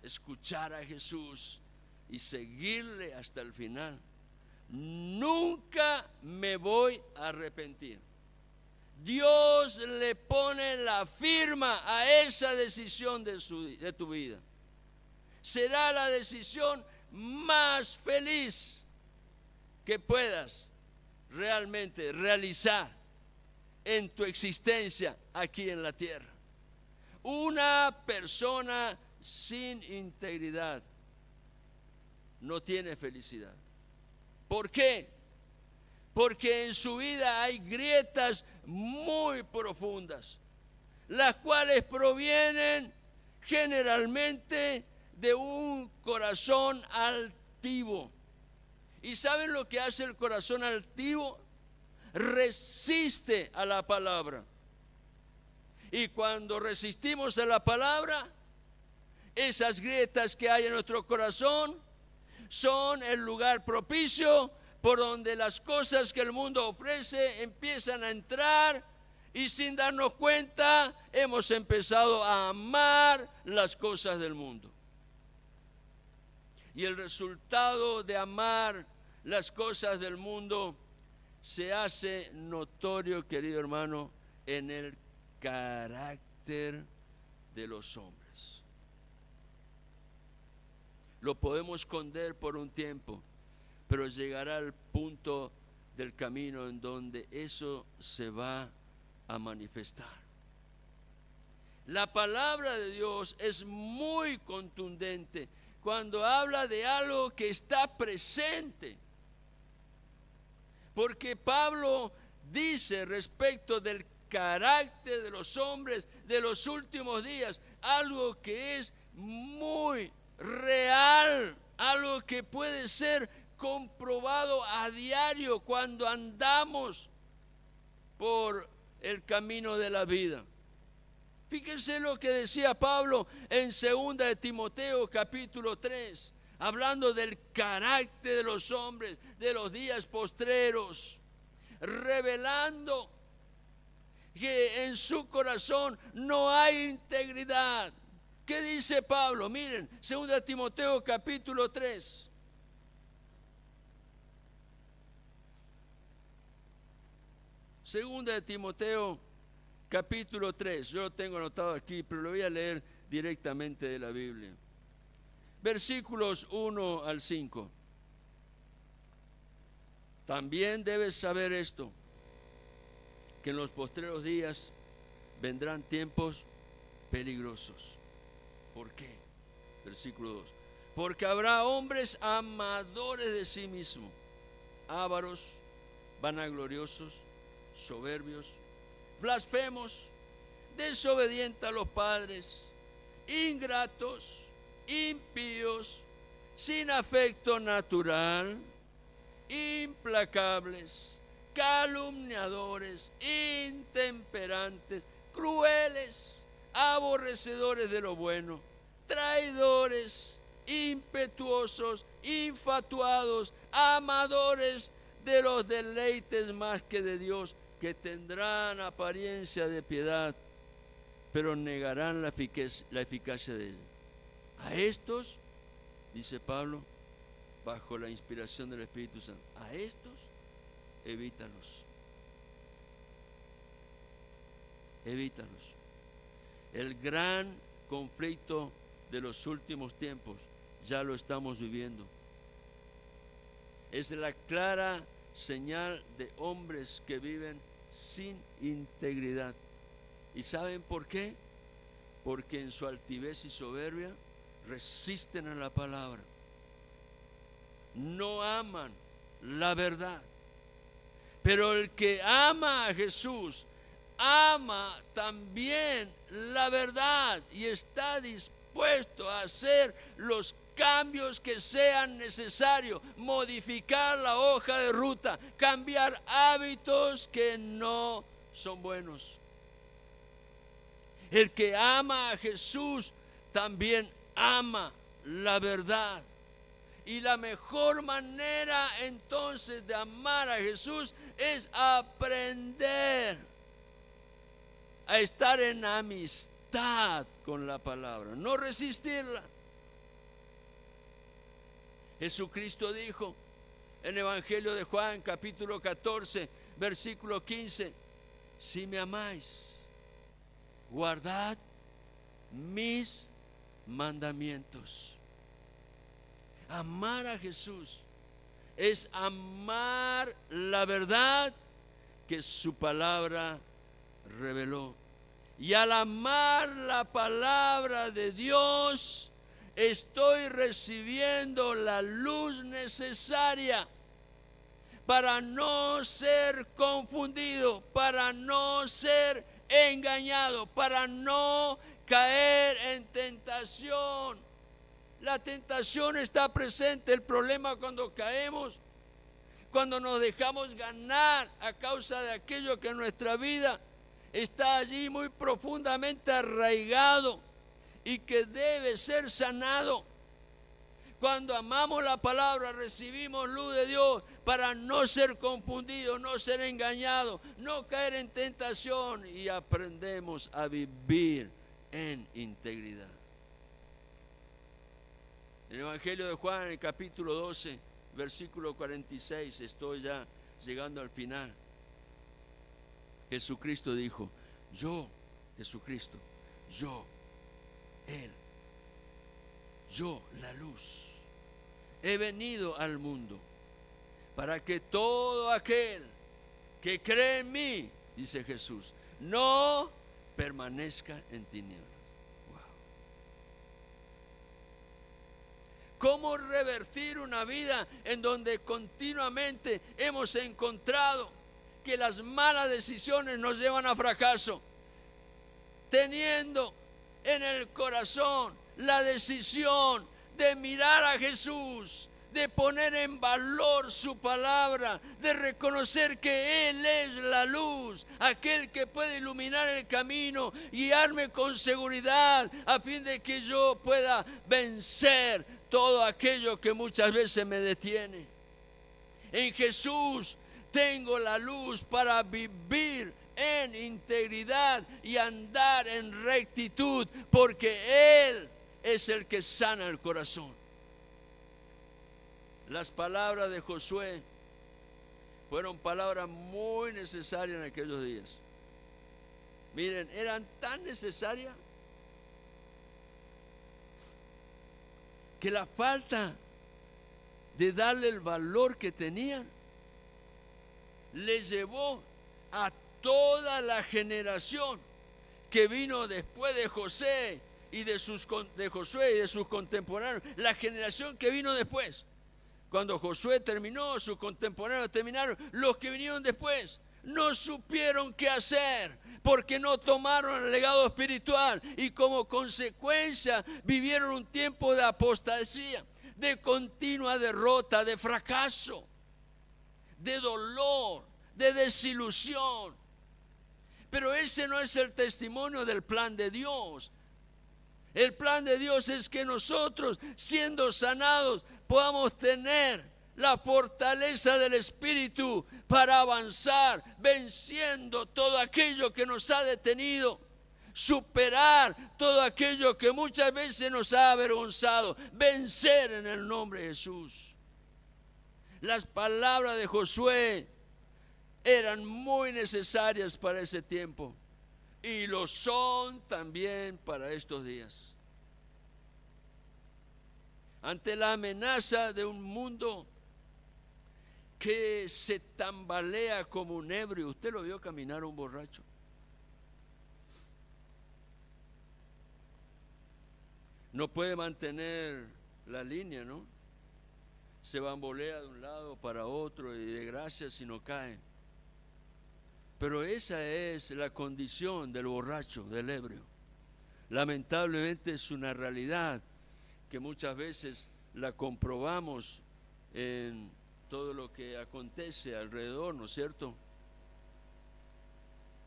escuchar a Jesús y seguirle hasta el final, nunca me voy a arrepentir. Dios le pone la firma a esa decisión de tu vida. Será la decisión más feliz que puedas realmente realizar en tu existencia aquí en la tierra. Una persona sin integridad no tiene felicidad. ¿Por qué? Porque en su vida hay grietas muy profundas, las cuales provienen generalmente de un corazón altivo. ¿Y saben lo que hace el corazón altivo? Resiste a la palabra. Y cuando resistimos a la palabra, esas grietas que hay en nuestro corazón son el lugar propicio por donde las cosas que el mundo ofrece empiezan a entrar, y sin darnos cuenta hemos empezado a amar las cosas del mundo. Y el resultado de amar las cosas del mundo se hace notorio, querido hermano, en el carácter de los hombres. Lo podemos esconder por un tiempo, pero llegará el punto del camino en donde eso se va a manifestar. La palabra de Dios es muy contundente cuando habla de algo que está presente, porque Pablo dice respecto del carácter de los hombres de los últimos días algo que es muy real, algo que puede ser comprobado a diario cuando andamos por el camino de la vida. Fíjense lo que decía Pablo en 2 de Timoteo capítulo 3, hablando del carácter de los hombres de los días postreros, revelando que en su corazón no hay integridad. ¿Qué dice Pablo? Miren, 2 de Timoteo capítulo 3. Segunda de Timoteo capítulo 3, yo lo tengo anotado aquí, pero lo voy a leer directamente de la Biblia. Versículos 1 al 5. También debes saber esto, que en los postreros días vendrán tiempos peligrosos. ¿Por qué? Versículo 2. Porque habrá hombres amadores de sí mismos, ávaros, vanagloriosos, soberbios, blasfemos, desobedientes a los padres, ingratos, impíos, sin afecto natural, implacables, calumniadores, intemperantes, crueles, aborrecedores de lo bueno, traidores, impetuosos, infatuados, amadores de los deleites más que de Dios, que tendrán apariencia de piedad, pero negarán la eficacia de ella. A estos, dice Pablo, bajo la inspiración del Espíritu Santo, a estos evítalos. Evítalos. El gran conflicto de los últimos tiempos ya lo estamos viviendo. Es la clara señal de hombres que viven sin integridad. ¿Y saben por qué? Porque en su altivez y soberbia resisten a la palabra. No aman la verdad. Pero el que ama a Jesús, ama también la verdad y está dispuesto a hacer los cambios que sean necesarios, modificar la hoja de ruta, cambiar hábitos que no son buenos. El que ama a Jesús también ama la verdad. Y la mejor manera entonces de amar a Jesús es aprender a estar en amistad amistad con la palabra, no resistirla. Jesucristo dijo en el Evangelio de Juan, capítulo 14, versículo 15, si me amáis, guardad mis mandamientos. Amar a Jesús es amar la verdad que su palabra reveló. Y al amar la palabra de Dios, estoy recibiendo la luz necesaria para no ser confundido, para no ser engañado, para no caer en tentación. La tentación está presente. El problema cuando caemos, cuando nos dejamos ganar a causa de aquello que en nuestra vida está allí muy profundamente arraigado y que debe ser sanado. Cuando amamos la palabra, recibimos luz de Dios para no ser confundidos, no ser engañados, no caer en tentación, y aprendemos a vivir en integridad. En el Evangelio de Juan, en el capítulo 12, versículo 46, estoy ya llegando al final. Jesucristo dijo, yo, Jesucristo, yo, Él, yo, la luz, he venido al mundo para que todo aquel que cree en mí, dice Jesús, no permanezca en tinieblas. ¿Cómo revertir una vida en donde continuamente hemos encontrado que las malas decisiones nos llevan a fracaso? Teniendo en el corazón la decisión de mirar a Jesús, de poner en valor su palabra, de reconocer que Él es la luz, aquel que puede iluminar el camino, guiarme con seguridad a fin de que yo pueda vencer todo aquello que muchas veces me detiene. En Jesús tengo la luz para vivir en integridad y andar en rectitud, porque Él es el que sana el corazón. Las palabras de Josué fueron palabras muy necesarias en aquellos días. Miren, eran tan necesarias que la falta de darle el valor que tenían le llevó a toda la generación que vino después de Josué y de sus contemporáneos, la generación que vino después. Cuando Josué terminó, sus contemporáneos terminaron, los que vinieron después no supieron qué hacer, porque no tomaron el legado espiritual y como consecuencia vivieron un tiempo de apostasía, de continua derrota, de fracaso, de dolor, de desilusión. Pero ese no es el testimonio del plan de Dios. El plan de Dios es que nosotros, siendo sanados, podamos tener la fortaleza del Espíritu para avanzar, venciendo todo aquello que nos ha detenido, superar todo aquello que muchas veces nos ha avergonzado, vencer en el nombre de Jesús. Las palabras de Josué eran muy necesarias para ese tiempo y lo son también para estos días. Ante la amenaza de un mundo que se tambalea como un ebrio. ¿Usted lo vio caminar a un borracho? No puede mantener la línea, ¿no? Se bambolea de un lado para otro y de gracia si no cae. Pero esa es la condición del borracho, del ebrio. Lamentablemente es una realidad que muchas veces la comprobamos en todo lo que acontece alrededor, ¿no es cierto?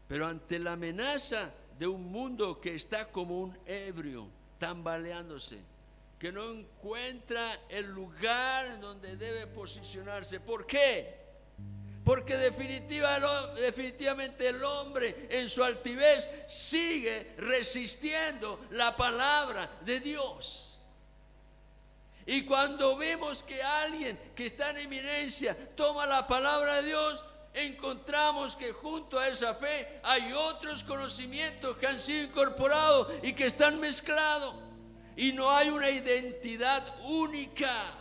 Pero ante la amenaza de un mundo que está como un ebrio, tambaleándose, que no encuentra el lugar en donde debe posicionarse. ¿Por qué? Porque definitivamente el hombre en su altivez sigue resistiendo la palabra de Dios. Y cuando vemos que alguien que está en eminencia toma la palabra de Dios, encontramos que junto a esa fe hay otros conocimientos que han sido incorporados y que están mezclados. Y no hay una identidad única,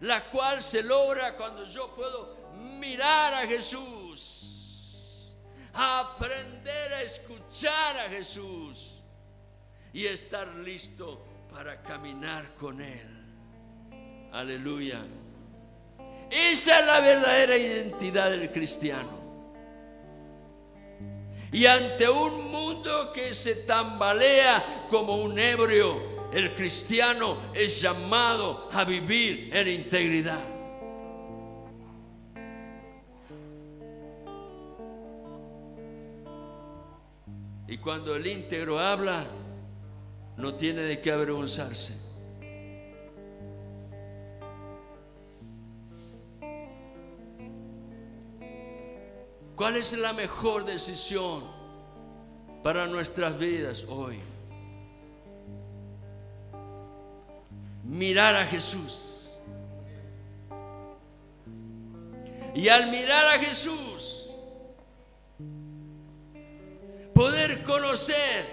la cual se logra cuando yo puedo mirar a Jesús, aprender a escuchar a Jesús y estar listo para caminar con Él. Aleluya. Esa es la verdadera identidad del cristiano. Y ante un mundo que se tambalea como un ebrio, el cristiano es llamado a vivir en integridad. Y cuando el íntegro habla, no tiene de qué avergonzarse. ¿Cuál es la mejor decisión para nuestras vidas hoy? Mirar a Jesús. Y al mirar a Jesús, poder conocer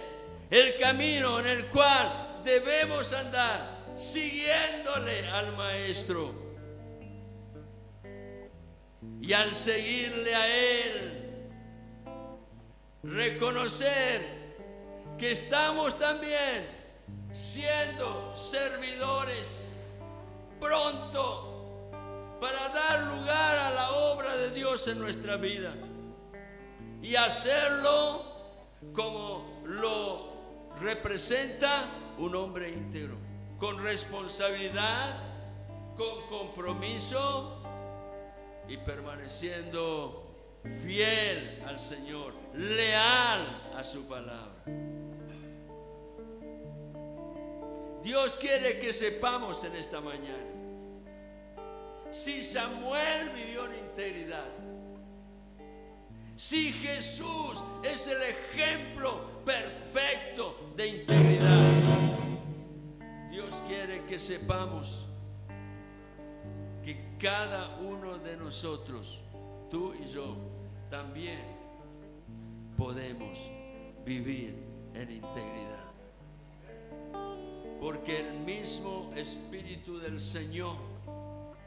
el camino en el cual debemos andar, siguiéndole al Maestro. Y al seguirle a Él, reconocer que estamos también siendo servidores pronto para dar lugar a la obra de Dios en nuestra vida y hacerlo como lo representa un hombre íntegro, con responsabilidad, con compromiso y permaneciendo fiel al Señor, leal a su palabra. Dios quiere que sepamos en esta mañana, si Samuel vivió en integridad, si Jesús es el ejemplo perfecto de integridad, Dios quiere que sepamos que cada uno de nosotros, tú y yo, también podemos vivir en integridad. Porque el mismo Espíritu del Señor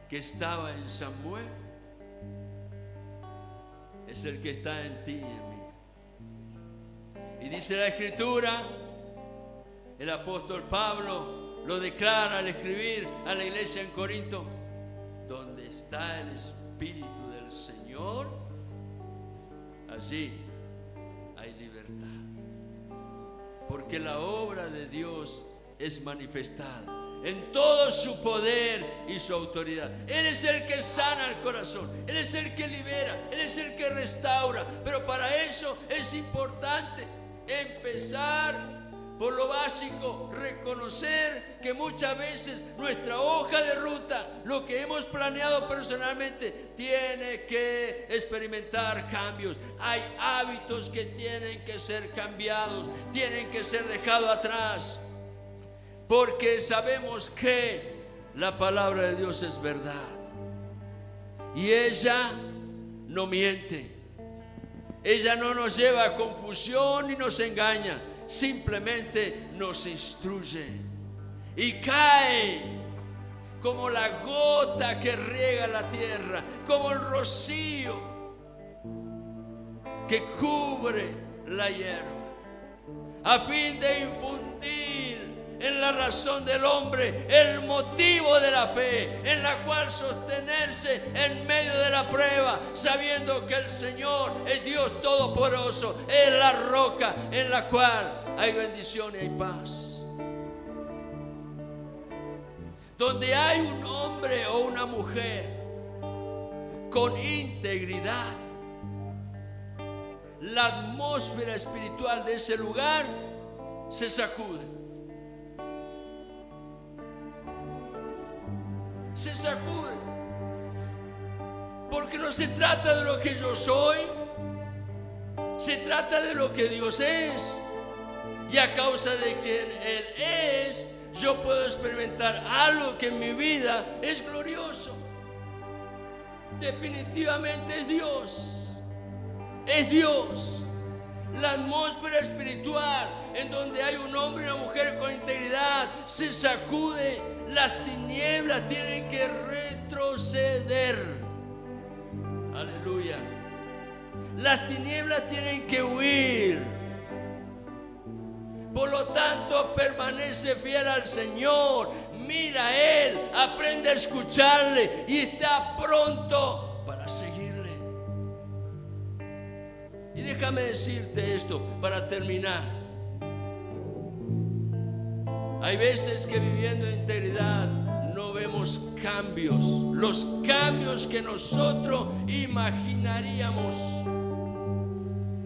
que estaba en Samuel es el que está en ti y en mí. Y dice la Escritura, el apóstol Pablo lo declara al escribir a la iglesia en Corinto: donde está el Espíritu del Señor, allí hay libertad. Porque la obra de Dios es manifestada en todo su poder y su autoridad. Él es el que sana el corazón, Él es el que libera, Él es el que restaura. Pero para eso es importante empezar por lo básico, reconocer que muchas veces nuestra hoja de ruta, lo que hemos planeado personalmente, tiene que experimentar cambios. Hay hábitos que tienen que ser cambiados, tienen que ser dejados atrás, porque sabemos que la palabra de Dios es verdad y ella no miente. Ella no nos lleva a confusión ni nos engaña, simplemente nos instruye y cae como la gota que riega la tierra, como el rocío que cubre la hierba, a fin de infundir en la razón del hombre el motivo de la fe, en la cual sostenerse en medio de la prueba, sabiendo que el Señor es Dios todopoderoso, es la roca en la cual hay bendición y hay paz. Donde hay un hombre o una mujer con integridad, la atmósfera espiritual de ese lugar se sacude. Se sacude. ¿Por qué? Porque no se trata de lo que yo soy, se trata de lo que Dios es. Y a causa de quien Él es, yo puedo experimentar algo que en mi vida es glorioso. Definitivamente es Dios. Es Dios. La atmósfera espiritual en donde hay un hombre y una mujer con integridad se sacude. Las tinieblas tienen que retroceder. Aleluya. Las tinieblas tienen que huir. Por lo tanto, permanece fiel al Señor. Mira a Él, aprende a escucharle y está pronto para seguirle. Y déjame decirte esto para terminar. Hay veces que viviendo en integridad no vemos cambios, los cambios que nosotros imaginaríamos.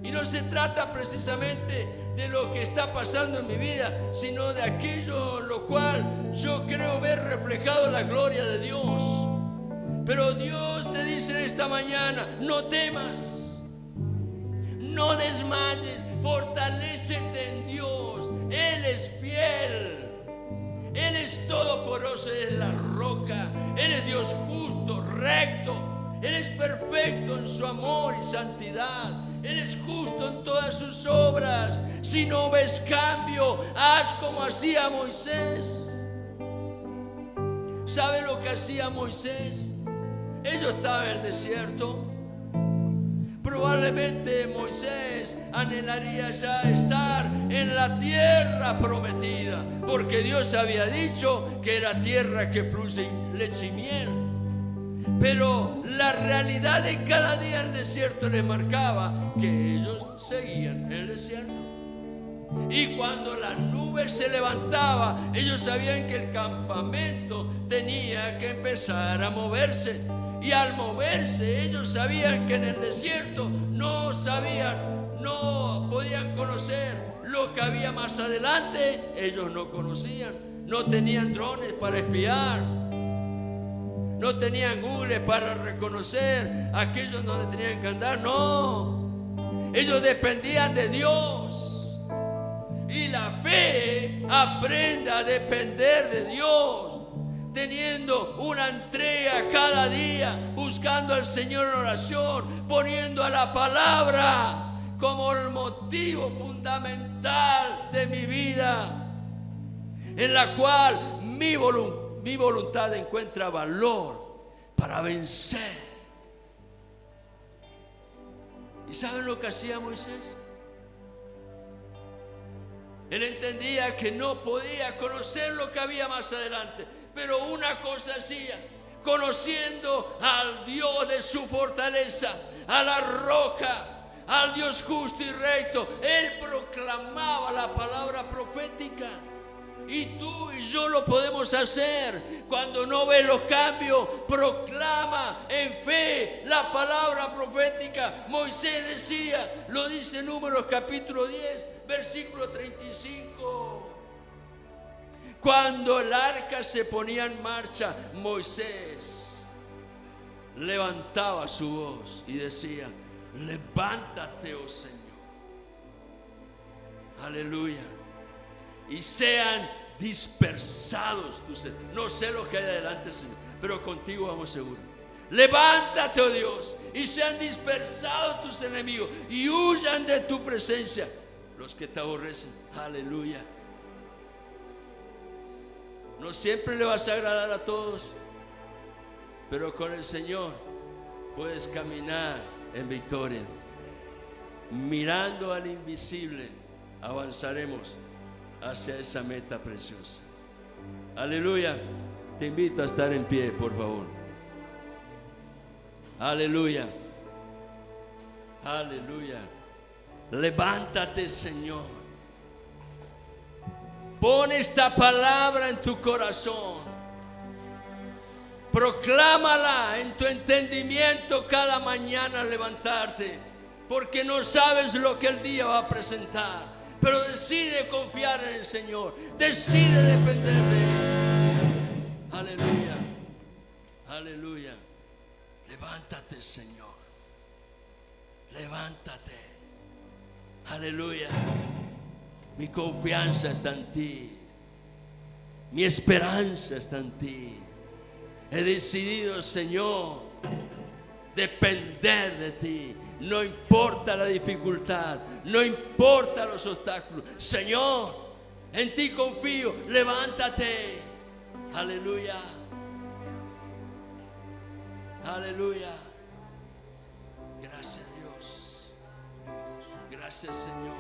Y no se trata precisamente de lo que está pasando en mi vida, sino de aquello en lo cual yo creo ver reflejado la gloria de Dios. Pero Dios te dice en esta mañana: no temas, no desmayes, fortalécete en Dios. Él es fiel, Él es todopoderoso, Él es la roca, Él es Dios justo, recto, Él es perfecto en su amor y santidad. Él es justo en todas sus obras. Si no ves cambio, haz como hacía Moisés. ¿Sabe lo que hacía Moisés? Ellos estaban en el desierto. Probablemente Moisés anhelaría ya estar en la tierra prometida, porque Dios había dicho que era tierra que fluye leche y miel. Pero la realidad de cada día en el desierto les marcaba que ellos seguían en el desierto. Y cuando la nube se levantaba, ellos sabían que el campamento tenía que empezar a moverse. Y al moverse, ellos sabían que en el desierto no podían conocer lo que había más adelante. Ellos no conocían, no tenían drones para espiar, no tenían Google para reconocer aquellos donde tenían que andar. No, ellos dependían de Dios. Y la fe aprende a depender de Dios, teniendo una entrega cada día, buscando al Señor en oración, poniendo a la palabra como el motivo fundamental de mi vida, en la cual mi voluntad encuentra valor para vencer. ¿Y saben lo que hacía Moisés? Él entendía que no podía conocer lo que había más adelante, pero una cosa hacía: conociendo al Dios de su fortaleza, a la roca, al Dios justo y recto, él proclamaba la palabra profética. Y tú y yo lo podemos hacer. Cuando no ves los cambios, proclama en fe la palabra profética. Moisés decía, lo dice Números capítulo 10, versículo 35. Cuando el arca se ponía en marcha, Moisés levantaba su voz y decía: levántate, oh Señor. Aleluya. Y sean dispersados tus enemigos. No sé lo que hay adelante, Señor, pero contigo vamos seguro. Levántate, oh Dios, y sean dispersados tus enemigos y huyan de tu presencia los que te aborrecen. Aleluya. No siempre le vas a agradar a todos, pero con el Señor puedes caminar en victoria. Mirando al invisible, avanzaremos hacia esa meta preciosa. Aleluya. Te invito a estar en pie, por favor. Aleluya. Aleluya. Levántate, Señor. Pon esta palabra en tu corazón. Proclámala en tu entendimiento cada mañana al levantarte, porque no sabes lo que el día va a presentar. Pero decide confiar en el Señor, decide depender de Él. Aleluya, aleluya. Levántate, Señor. Levántate. Aleluya. Mi confianza está en ti. Mi esperanza está en ti. He decidido, Señor, depender de ti. No importa la dificultad, no importa los obstáculos. Señor, en ti confío. Levántate. Aleluya. Aleluya. Gracias, Dios. Gracias, Señor.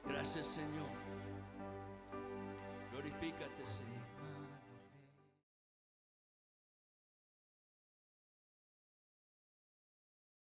Gracias, Señor. Glorifícate, Señor.